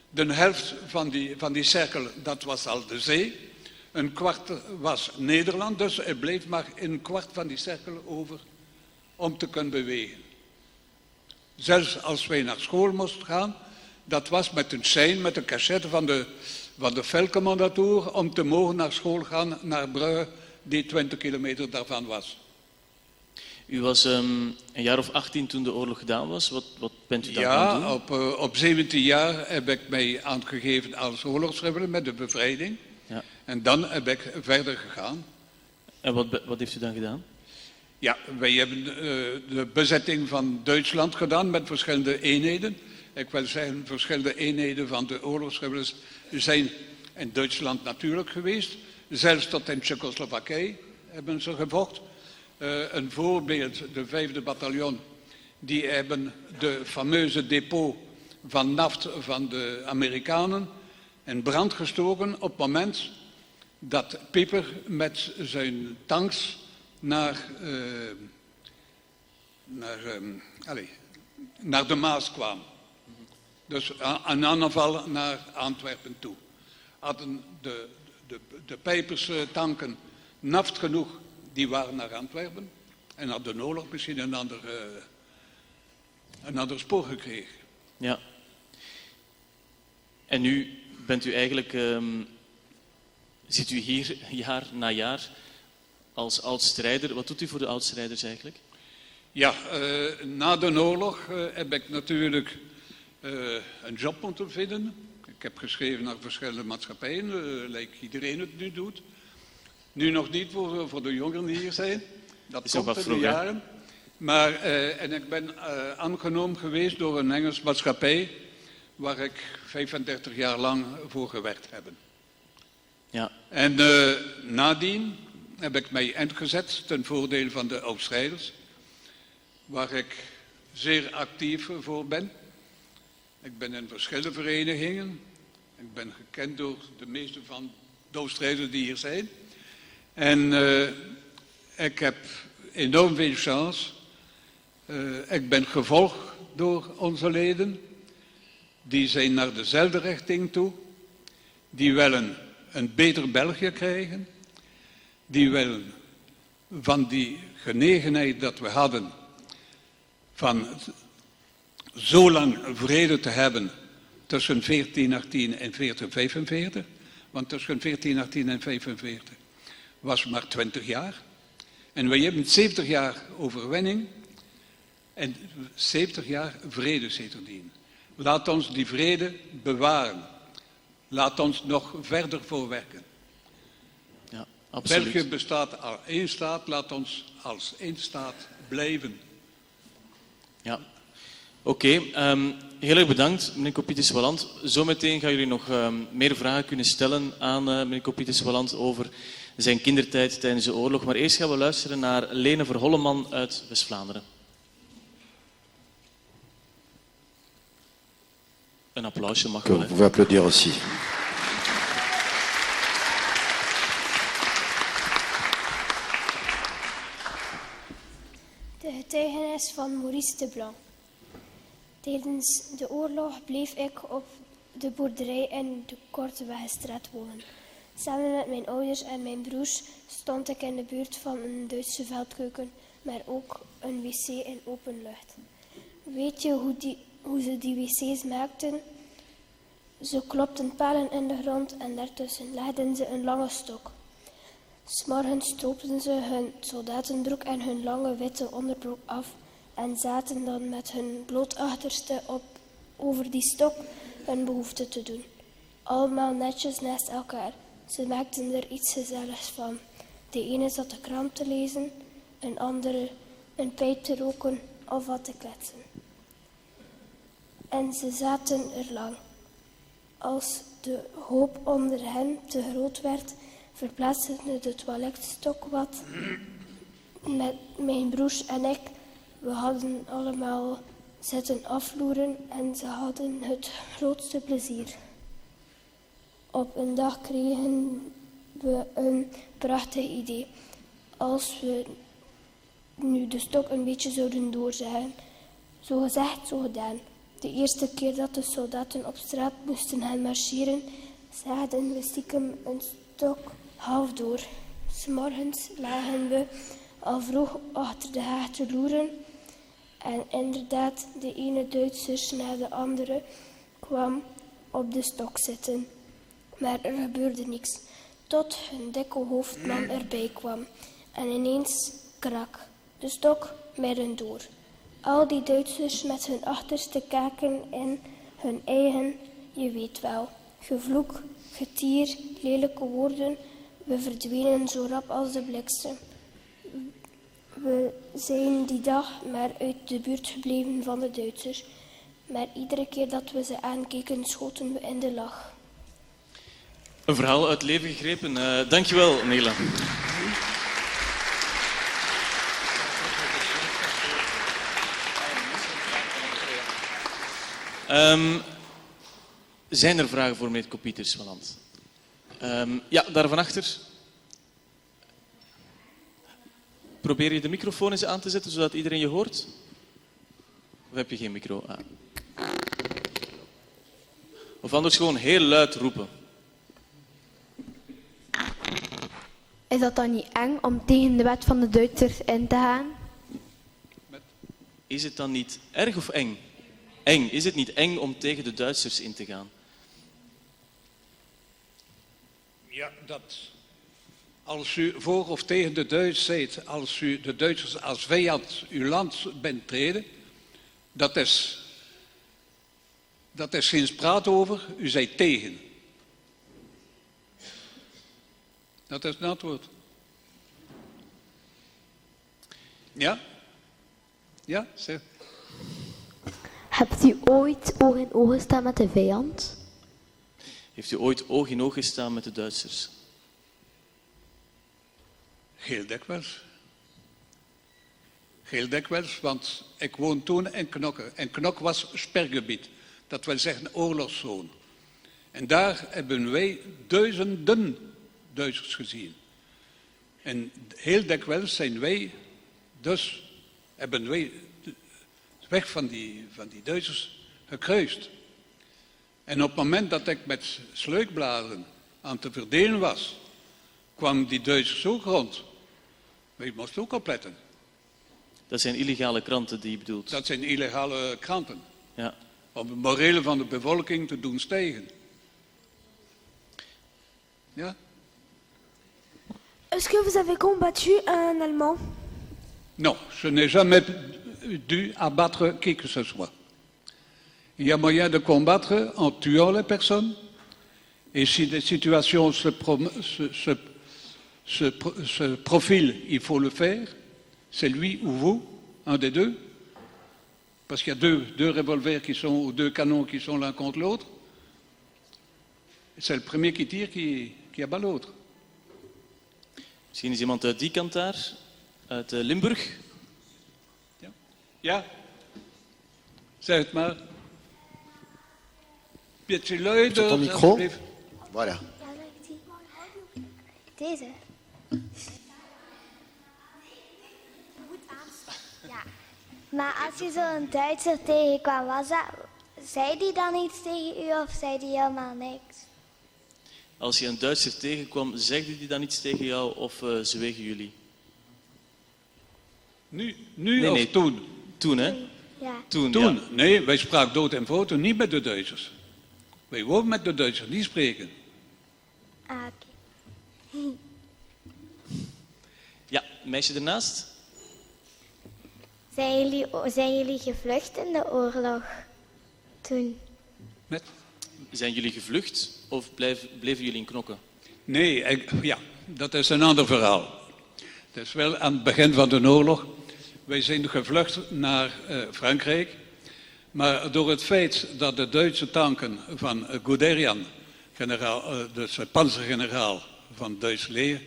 De helft van die cirkel, dat was al de zee. Een kwart was Nederland, dus er bleef maar een kwart van die cirkel over om te kunnen bewegen. Zelfs als wij naar school moesten gaan, dat was met een sein, met een cachette van de veldcommandatour om te mogen naar school gaan naar Brugge, die 20 kilometer daarvan was. U was een jaar of 18 toen de oorlog gedaan was. Wat bent u dan gaan doen? Ja, op 17 jaar heb ik mij aangegeven als oorlogsrebel met de bevrijding. Ja. En dan heb ik verder gegaan. En wat heeft u dan gedaan? Ja, wij hebben de bezetting van Duitsland gedaan met verschillende eenheden. Ik wil zeggen, verschillende eenheden van de oorlogsrebels zijn in Duitsland natuurlijk geweest. Zelfs tot in Tsjechoslowakije hebben ze gevochten. Een voorbeeld, de 5e bataljon, die hebben de fameuze depot van naft van de Amerikanen in brand gestoken op het moment dat Pieper met zijn tanks naar de Maas kwam. Dus een aanval naar Antwerpen toe. Hadden de Pijpers tanken naft genoeg, die waren naar Antwerpen. En had de oorlog misschien een ander spoor gekregen. Ja. En nu bent u eigenlijk, zit u hier jaar na jaar als oud-strijder. Wat doet u voor de oud-strijders eigenlijk? Ja, na de oorlog heb ik natuurlijk een job moeten vinden. Ik heb geschreven naar verschillende maatschappijen, lijkt iedereen het nu doet. Nu nog niet voor de jongeren die hier zijn. Dat is komt in de jaren. Maar, en ik ben aangenomen geweest door een Engels maatschappij waar ik 35 jaar lang voor gewerkt heb. Ja. En nadien heb ik mij ingezet ten voordele van de oud-strijders, waar ik zeer actief voor ben. Ik ben in verschillende verenigingen. Ik ben gekend door de meeste van de oud-strijders die hier zijn. En ik heb enorm veel chance. Ik ben gevolgd door onze leden. Die zijn naar dezelfde richting toe. Die willen een beter België krijgen. Die willen van die genegenheid dat we hadden van zo lang vrede te hebben tussen 1418 en 1445. Want tussen 1418 en 1445 was maar 20 jaar. En wij hebben 70 jaar overwinning en 70 jaar vrede sindsdien. Laat ons die vrede bewaren. Laat ons nog verder voorwerken. Ja, absoluut. België bestaat als één staat, laat ons als één staat blijven. Ja, oké. Heel erg bedankt, meneer Coppitis-Walland. Zometeen gaan jullie nog meer vragen kunnen stellen aan meneer Coppitis-Walland over zijn kindertijd tijdens de oorlog. Maar eerst gaan we luisteren naar Lene Verholleman uit West-Vlaanderen. Een applausje mag wel. Vous pouvez applaudir aussi. De getuigenis van Maurice de Blanc. Tijdens de oorlog bleef ik op de boerderij in de Kortewegestraat wonen. Samen met mijn ouders en mijn broers stond ik in de buurt van een Duitse veldkeuken, maar ook een wc in open lucht. Weet je hoe ze die wc's maakten? Ze klopten palen in de grond en daartussen legden ze een lange stok. 's Morgens stroopten ze hun soldatenbroek en hun lange witte onderbroek af en zaten dan met hun bloot achterste over die stok hun behoefte te doen. Allemaal netjes naast elkaar. Ze maakten er iets gezelligs van. De ene zat de krant te lezen, een andere een pijp te roken of wat te kletsen. En ze zaten er lang. Als de hoop onder hen te groot werd, verplaatsten we de toiletstok wat. Met mijn broers en ik, we hadden allemaal zitten afloeren en ze hadden het grootste plezier. Op een dag kregen we een prachtig idee. Als we nu de stok een beetje zouden doorzagen. Zo gezegd, zo gedaan. De eerste keer dat de soldaten op straat moesten gaan marcheren, zagen we stiekem een stok half door. 's Morgens lagen we al vroeg achter de haag te loeren. En inderdaad, de ene Duitser na de andere kwam op de stok zitten. Maar er gebeurde niks, tot een dikke hoofdman erbij kwam. En ineens krak, de stok midden door. Al die Duitsers met hun achterste kaken in hun eigen, je weet wel, gevloek, getier, lelijke woorden, we verdwenen zo rap als de bliksem. We zijn die dag maar uit de buurt gebleven van de Duitsers. Maar iedere keer dat we ze aankeken, schoten we in de lach. Een verhaal uit het leven gegrepen. Dankjewel, Nela. Zijn er vragen voor meneer Kopieters van Land? Ja, daar van achter. Probeer je de microfoon eens aan te zetten, zodat iedereen je hoort? Of heb je geen micro aan? Of anders gewoon heel luid roepen. Is dat dan niet eng om tegen de wet van de Duitsers in te gaan? Is het dan niet erg of eng? Eng. Is het niet eng om tegen de Duitsers in te gaan? Ja, dat als u voor of tegen de Duitsers zijt, als u de Duitsers als vijand uw land bent treden, dat is geen spraat over, u zijt tegen. Dat is het antwoord. Ja? Ja, zeg. Hebt u ooit oog in oog gestaan met de vijand? Heeft u ooit oog in oog gestaan met de Duitsers? Heel dikwijls. Heel dikwijls, want ik woon toen in Knokke. En Knokke was spergebied. Dat wil zeggen oorlogszone. En daar hebben wij duizenden Duitsers gezien. En heel dikwijls zijn wij, dus hebben wij de weg van die Duitsers gekruist. En op het moment dat ik met sluikbladeren aan te verdelen was, kwam die Duitsers ook rond. Wij moesten ook opletten. Dat zijn illegale kranten die je bedoelt? Dat zijn illegale kranten. Ja. Om de morele van de bevolking te doen stijgen. Ja? Est-ce que vous avez combattu un Allemand? Non, je n'ai jamais dû abattre qui que ce soit. Il y a moyen de combattre en tuant les personnes. Et si des situations se profilent, il faut le faire. C'est lui ou vous, un des deux. Parce qu'il y a deux revolvers qui sont, ou deux canons qui sont l'un contre l'autre. C'est le premier qui tire qui abat l'autre. Misschien is iemand uit die kant daar, uit Limburg. Ja. Ja. Zeg het maar. Beetje luider. Ton micro. Voilà. Deze. Ja. Maar als je zo'n Duitser tegenkwam, zei die dan iets tegen u of zei die helemaal niks? Als je een Duitser tegenkwam, zegde die dan iets tegen jou of zwegen jullie? Nu of toen? Toen, hè? Ja. Toen. Ja. Nee, wij spraken dood en foto niet met de Duitsers. Wij wouden met de Duitsers niet spreken. Ah, oké. Ja, meisje ernaast? Zijn jullie gevlucht in de oorlog toen? Zijn jullie gevlucht of bleven jullie in Knokke? Nee, dat is een ander verhaal. Het is wel aan het begin van de oorlog. Wij zijn gevlucht naar Frankrijk. Maar door het feit dat de Duitse tanken van Guderian, dus panzergeneraal van het Duits leger,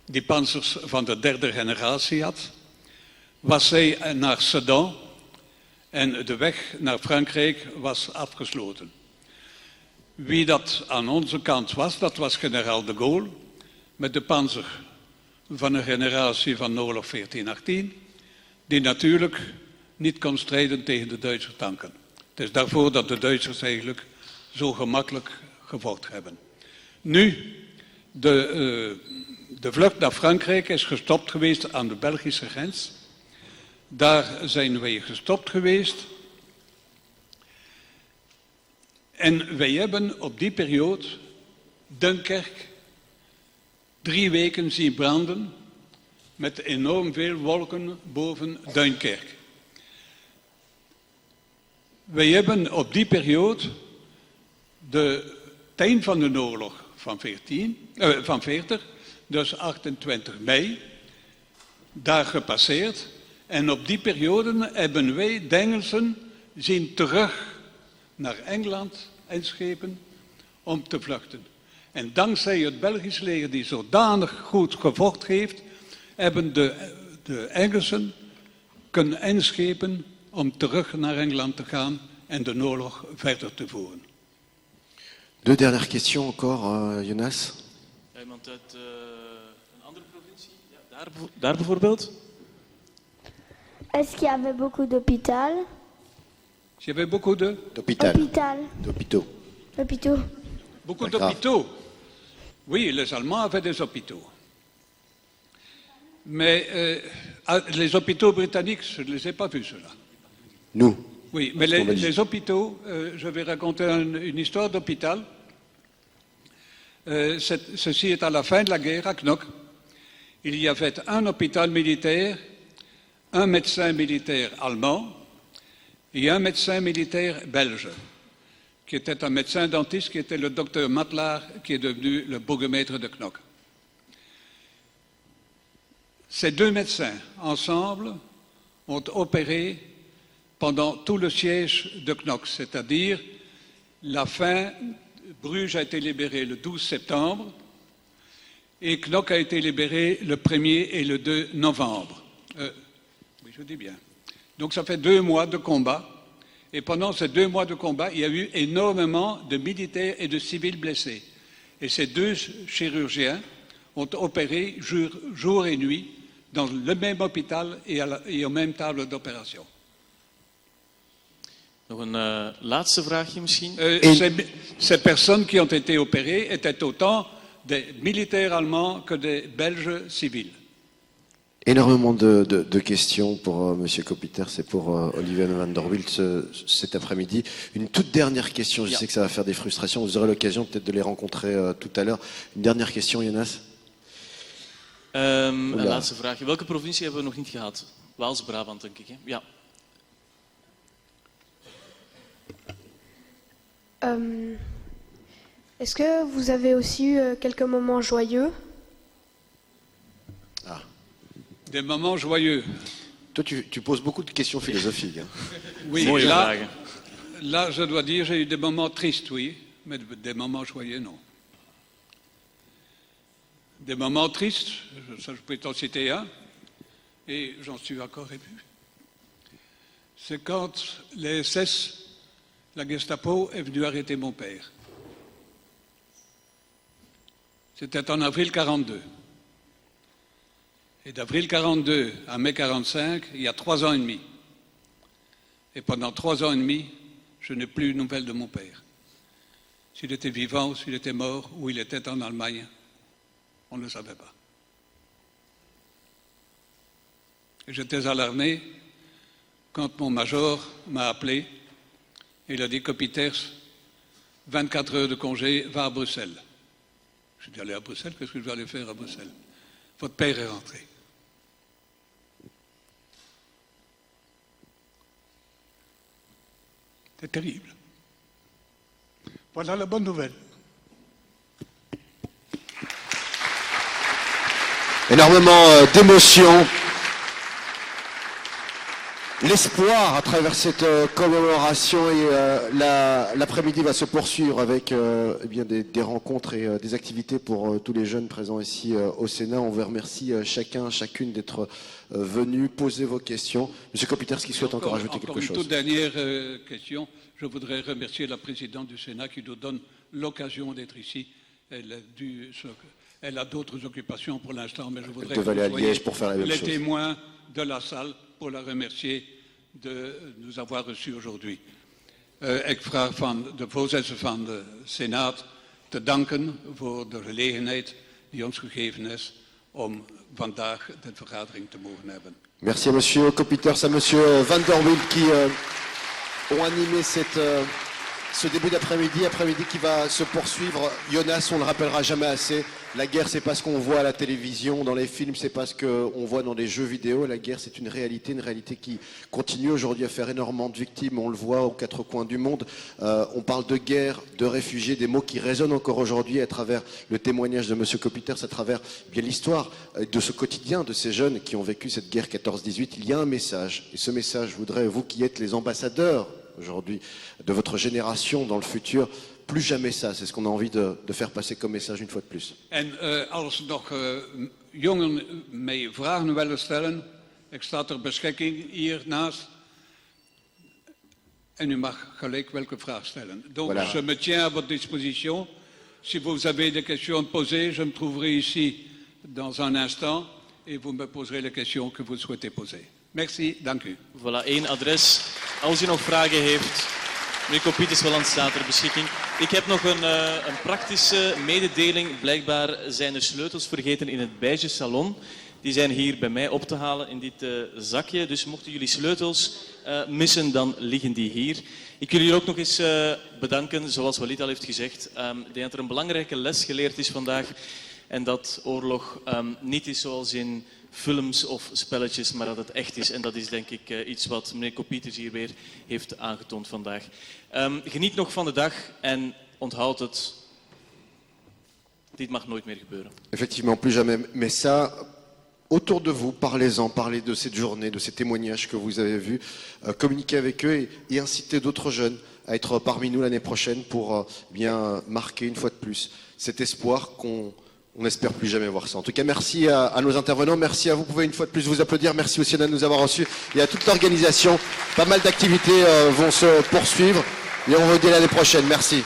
die panzers van de 3e generatie had, was zij naar Sedan en de weg naar Frankrijk was afgesloten. Wie dat aan onze kant was, dat was generaal de Gaulle met de panzer van een generatie van oorlog 1418, die natuurlijk niet kon strijden tegen de Duitse tanken. Het is daarvoor dat de Duitsers eigenlijk zo gemakkelijk gevochten hebben. Nu, de vlucht naar Frankrijk is gestopt geweest aan de Belgische grens. Daar zijn wij gestopt geweest. En wij hebben op die periode Dunkerque 3 weken zien branden met enorm veel wolken boven Dunkerque. Wij hebben op die periode het eind van de oorlog van 40, dus 28 mei, daar gepasseerd. En op die periode hebben wij de Engelsen zien terug naar Engeland inschepen om te vluchten. En dankzij het Belgisch leger die zodanig goed gevochten heeft, hebben de Engelsen kunnen inschepen om terug naar Engeland te gaan en de oorlog verder te voeren. 2 dernières questions encore, Jonas. Iemand uit een andere provincie? Ja, daar bijvoorbeeld? Est-ce qu'il y avait beaucoup d'hôpitaux? Il y avait beaucoup d'hôpitaux. Beaucoup d'hôpitaux. Oui, les Allemands avaient des hôpitaux. Mais les hôpitaux britanniques, je ne les ai pas vus, ceux-là. Nous? Oui, mais les hôpitaux, je vais raconter une histoire d'hôpital. Ceci est à la fin de la guerre, à Knokke. Il y avait un hôpital militaire, un médecin militaire allemand et un médecin militaire belge, qui était un médecin dentiste, qui était le docteur Matelaar, qui est devenu le bourgmestre de Knokke. Ces 2 médecins, ensemble, ont opéré pendant tout le siège de Knokke, c'est-à-dire la fin, Bruges a été libéré le 12 septembre et Knokke a été libéré le 1er et le 2 novembre. Oui, je dis bien. Donc ça fait 2 mois de combat. Et pendant ces 2 mois de combat, il y a eu énormément de militaires et de civils blessés. Et ces 2 chirurgiens ont opéré jour et nuit dans le même hôpital et aux mêmes tables d'opération. Nog een laatste vraagje misschien. Ces personnes qui ont été opérées étaient autant des militaires allemands que des Belges civils. Énormément de questions pour M. Kopiters et pour Olivier van der Wilt cet après-midi. Une toute dernière question, je sais que ça va faire des frustrations, vous aurez l'occasion peut-être de les rencontrer tout à l'heure. Une dernière question, Jonas? Een laatste vraag. Welke provincie hebben we nog niet gehad? Waals-Brabant, denk ik. Hè? Ja. Est-ce que vous avez aussi eu quelques moments joyeux? Des moments joyeux. Toi, tu poses beaucoup de questions philosophiques. Hein. Oui, là, je dois dire, j'ai eu des moments tristes, oui, mais des moments joyeux, non. Des moments tristes, ça, je peux t'en citer un, et j'en suis encore ému. C'est quand les SS, la Gestapo, est venue arrêter mon père. C'était en avril 42. Et d'avril 42 à mai 45, il y a 3 ans et demi. Et pendant 3 ans et demi, je n'ai plus de nouvelles de mon père. s'il était vivant, s'il était mort, où il était en Allemagne. On ne le savait pas. J'étais à l'armée quand mon major m'a appelé. Il a dit, Kopiters, 24 heures de congé, va à Bruxelles. Je suis allé à Bruxelles, qu'est-ce que je vais aller faire à Bruxelles? Votre père est rentré. C'est terrible. Voilà la bonne nouvelle. Énormément d'émotions. L'espoir à travers cette commémoration et l'après-midi va se poursuivre avec eh bien des rencontres et des activités pour tous les jeunes présents ici au Sénat. On vous remercie chacune d'être venus poser vos questions. Monsieur Kopiters, qui souhaite encore ajouter quelque chose? Une toute dernière question. Je voudrais remercier la présidente du Sénat qui nous donne l'occasion d'être ici. Elle a d'autres occupations pour l'instant, mais je voudrais que vous à soyez Liège pour faire la même les chose. témoins de la salle pour la remercier de nous avoir reçus aujourd'hui. Ik vraag van de voorzitter van de Senaat te danken voor de gelegenheid die ons gegeven is om vandaag de vergadering te mogen hebben. Merci à monsieur Kopiters, à monsieur Van der Wiel qui ont animé ce début d'après-midi qui va se poursuivre. Jonas, on ne le rappellera jamais assez, la guerre c'est pas ce qu'on voit à la télévision, dans les films, c'est pas ce qu'on voit dans les jeux vidéo. La guerre c'est une réalité qui continue aujourd'hui à faire énormément de victimes, on le voit aux quatre coins du monde. On parle de guerre, de réfugiés, des mots qui résonnent encore aujourd'hui à travers le témoignage de monsieur Kopiters, à travers bien l'histoire de ce quotidien de ces jeunes qui ont vécu cette guerre 14-18. Il y a un message, et ce message, je voudrais, vous qui êtes les ambassadeurs aujourd'hui de votre génération dans le futur, plus jamais ça, c'est ce qu'on a envie de faire passer comme message une fois de plus. En als nog jongen mij vragen willen stellen, ik sta ter beschikking hier naast. En u mag gelijk welke vraag stellen. Donc voilà. Je me tiens à votre disposition. Si vous avez des questions à poser, je me trouverai ici dans un instant et vous me poserez les questions que vous souhaitez poser. Merci, dank u. Voilà, één adres. Als u nog vragen heeft, meneer Kopiters staat ter beschikking. Ik heb nog een praktische mededeling. Blijkbaar zijn er sleutels vergeten in het beige salon. Die zijn hier bij mij op te halen in dit zakje. Dus mochten jullie sleutels missen, dan liggen die hier. Ik wil jullie ook nog eens bedanken, zoals Walid al heeft gezegd. Ik denk dat er een belangrijke les geleerd is vandaag. En dat oorlog niet is zoals in films of spelletjes, maar dat het echt is. En dat is denk ik iets wat meneer Kopiters hier weer heeft aangetoond vandaag. Geniet nog van de dag en onthoud het. Dit mag nooit meer gebeuren. Effectivement, plus jamais. Mais ça, autour de vous, parlez-en, parlez de cette journée, de ces témoignages que vous avez vus, communiquez avec eux et incitez d'autres jeunes à être parmi nous l'année prochaine pour bien marquer une fois de plus cet espoir qu'on n'espère plus jamais voir ça. En tout cas, merci à nos intervenants, merci à vous. Vous pouvez une fois de plus vous applaudir. Merci aussi de nous avoir reçus et à toute l'organisation. Pas mal d'activités vont se poursuivre et on vous dit l'année prochaine. Merci.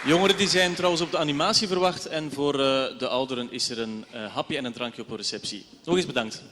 Jongeren die zijn trouwens op de animatie verwacht en voor de ouderen is er een hapje en een drankje op een receptie. Nog eens bedankt.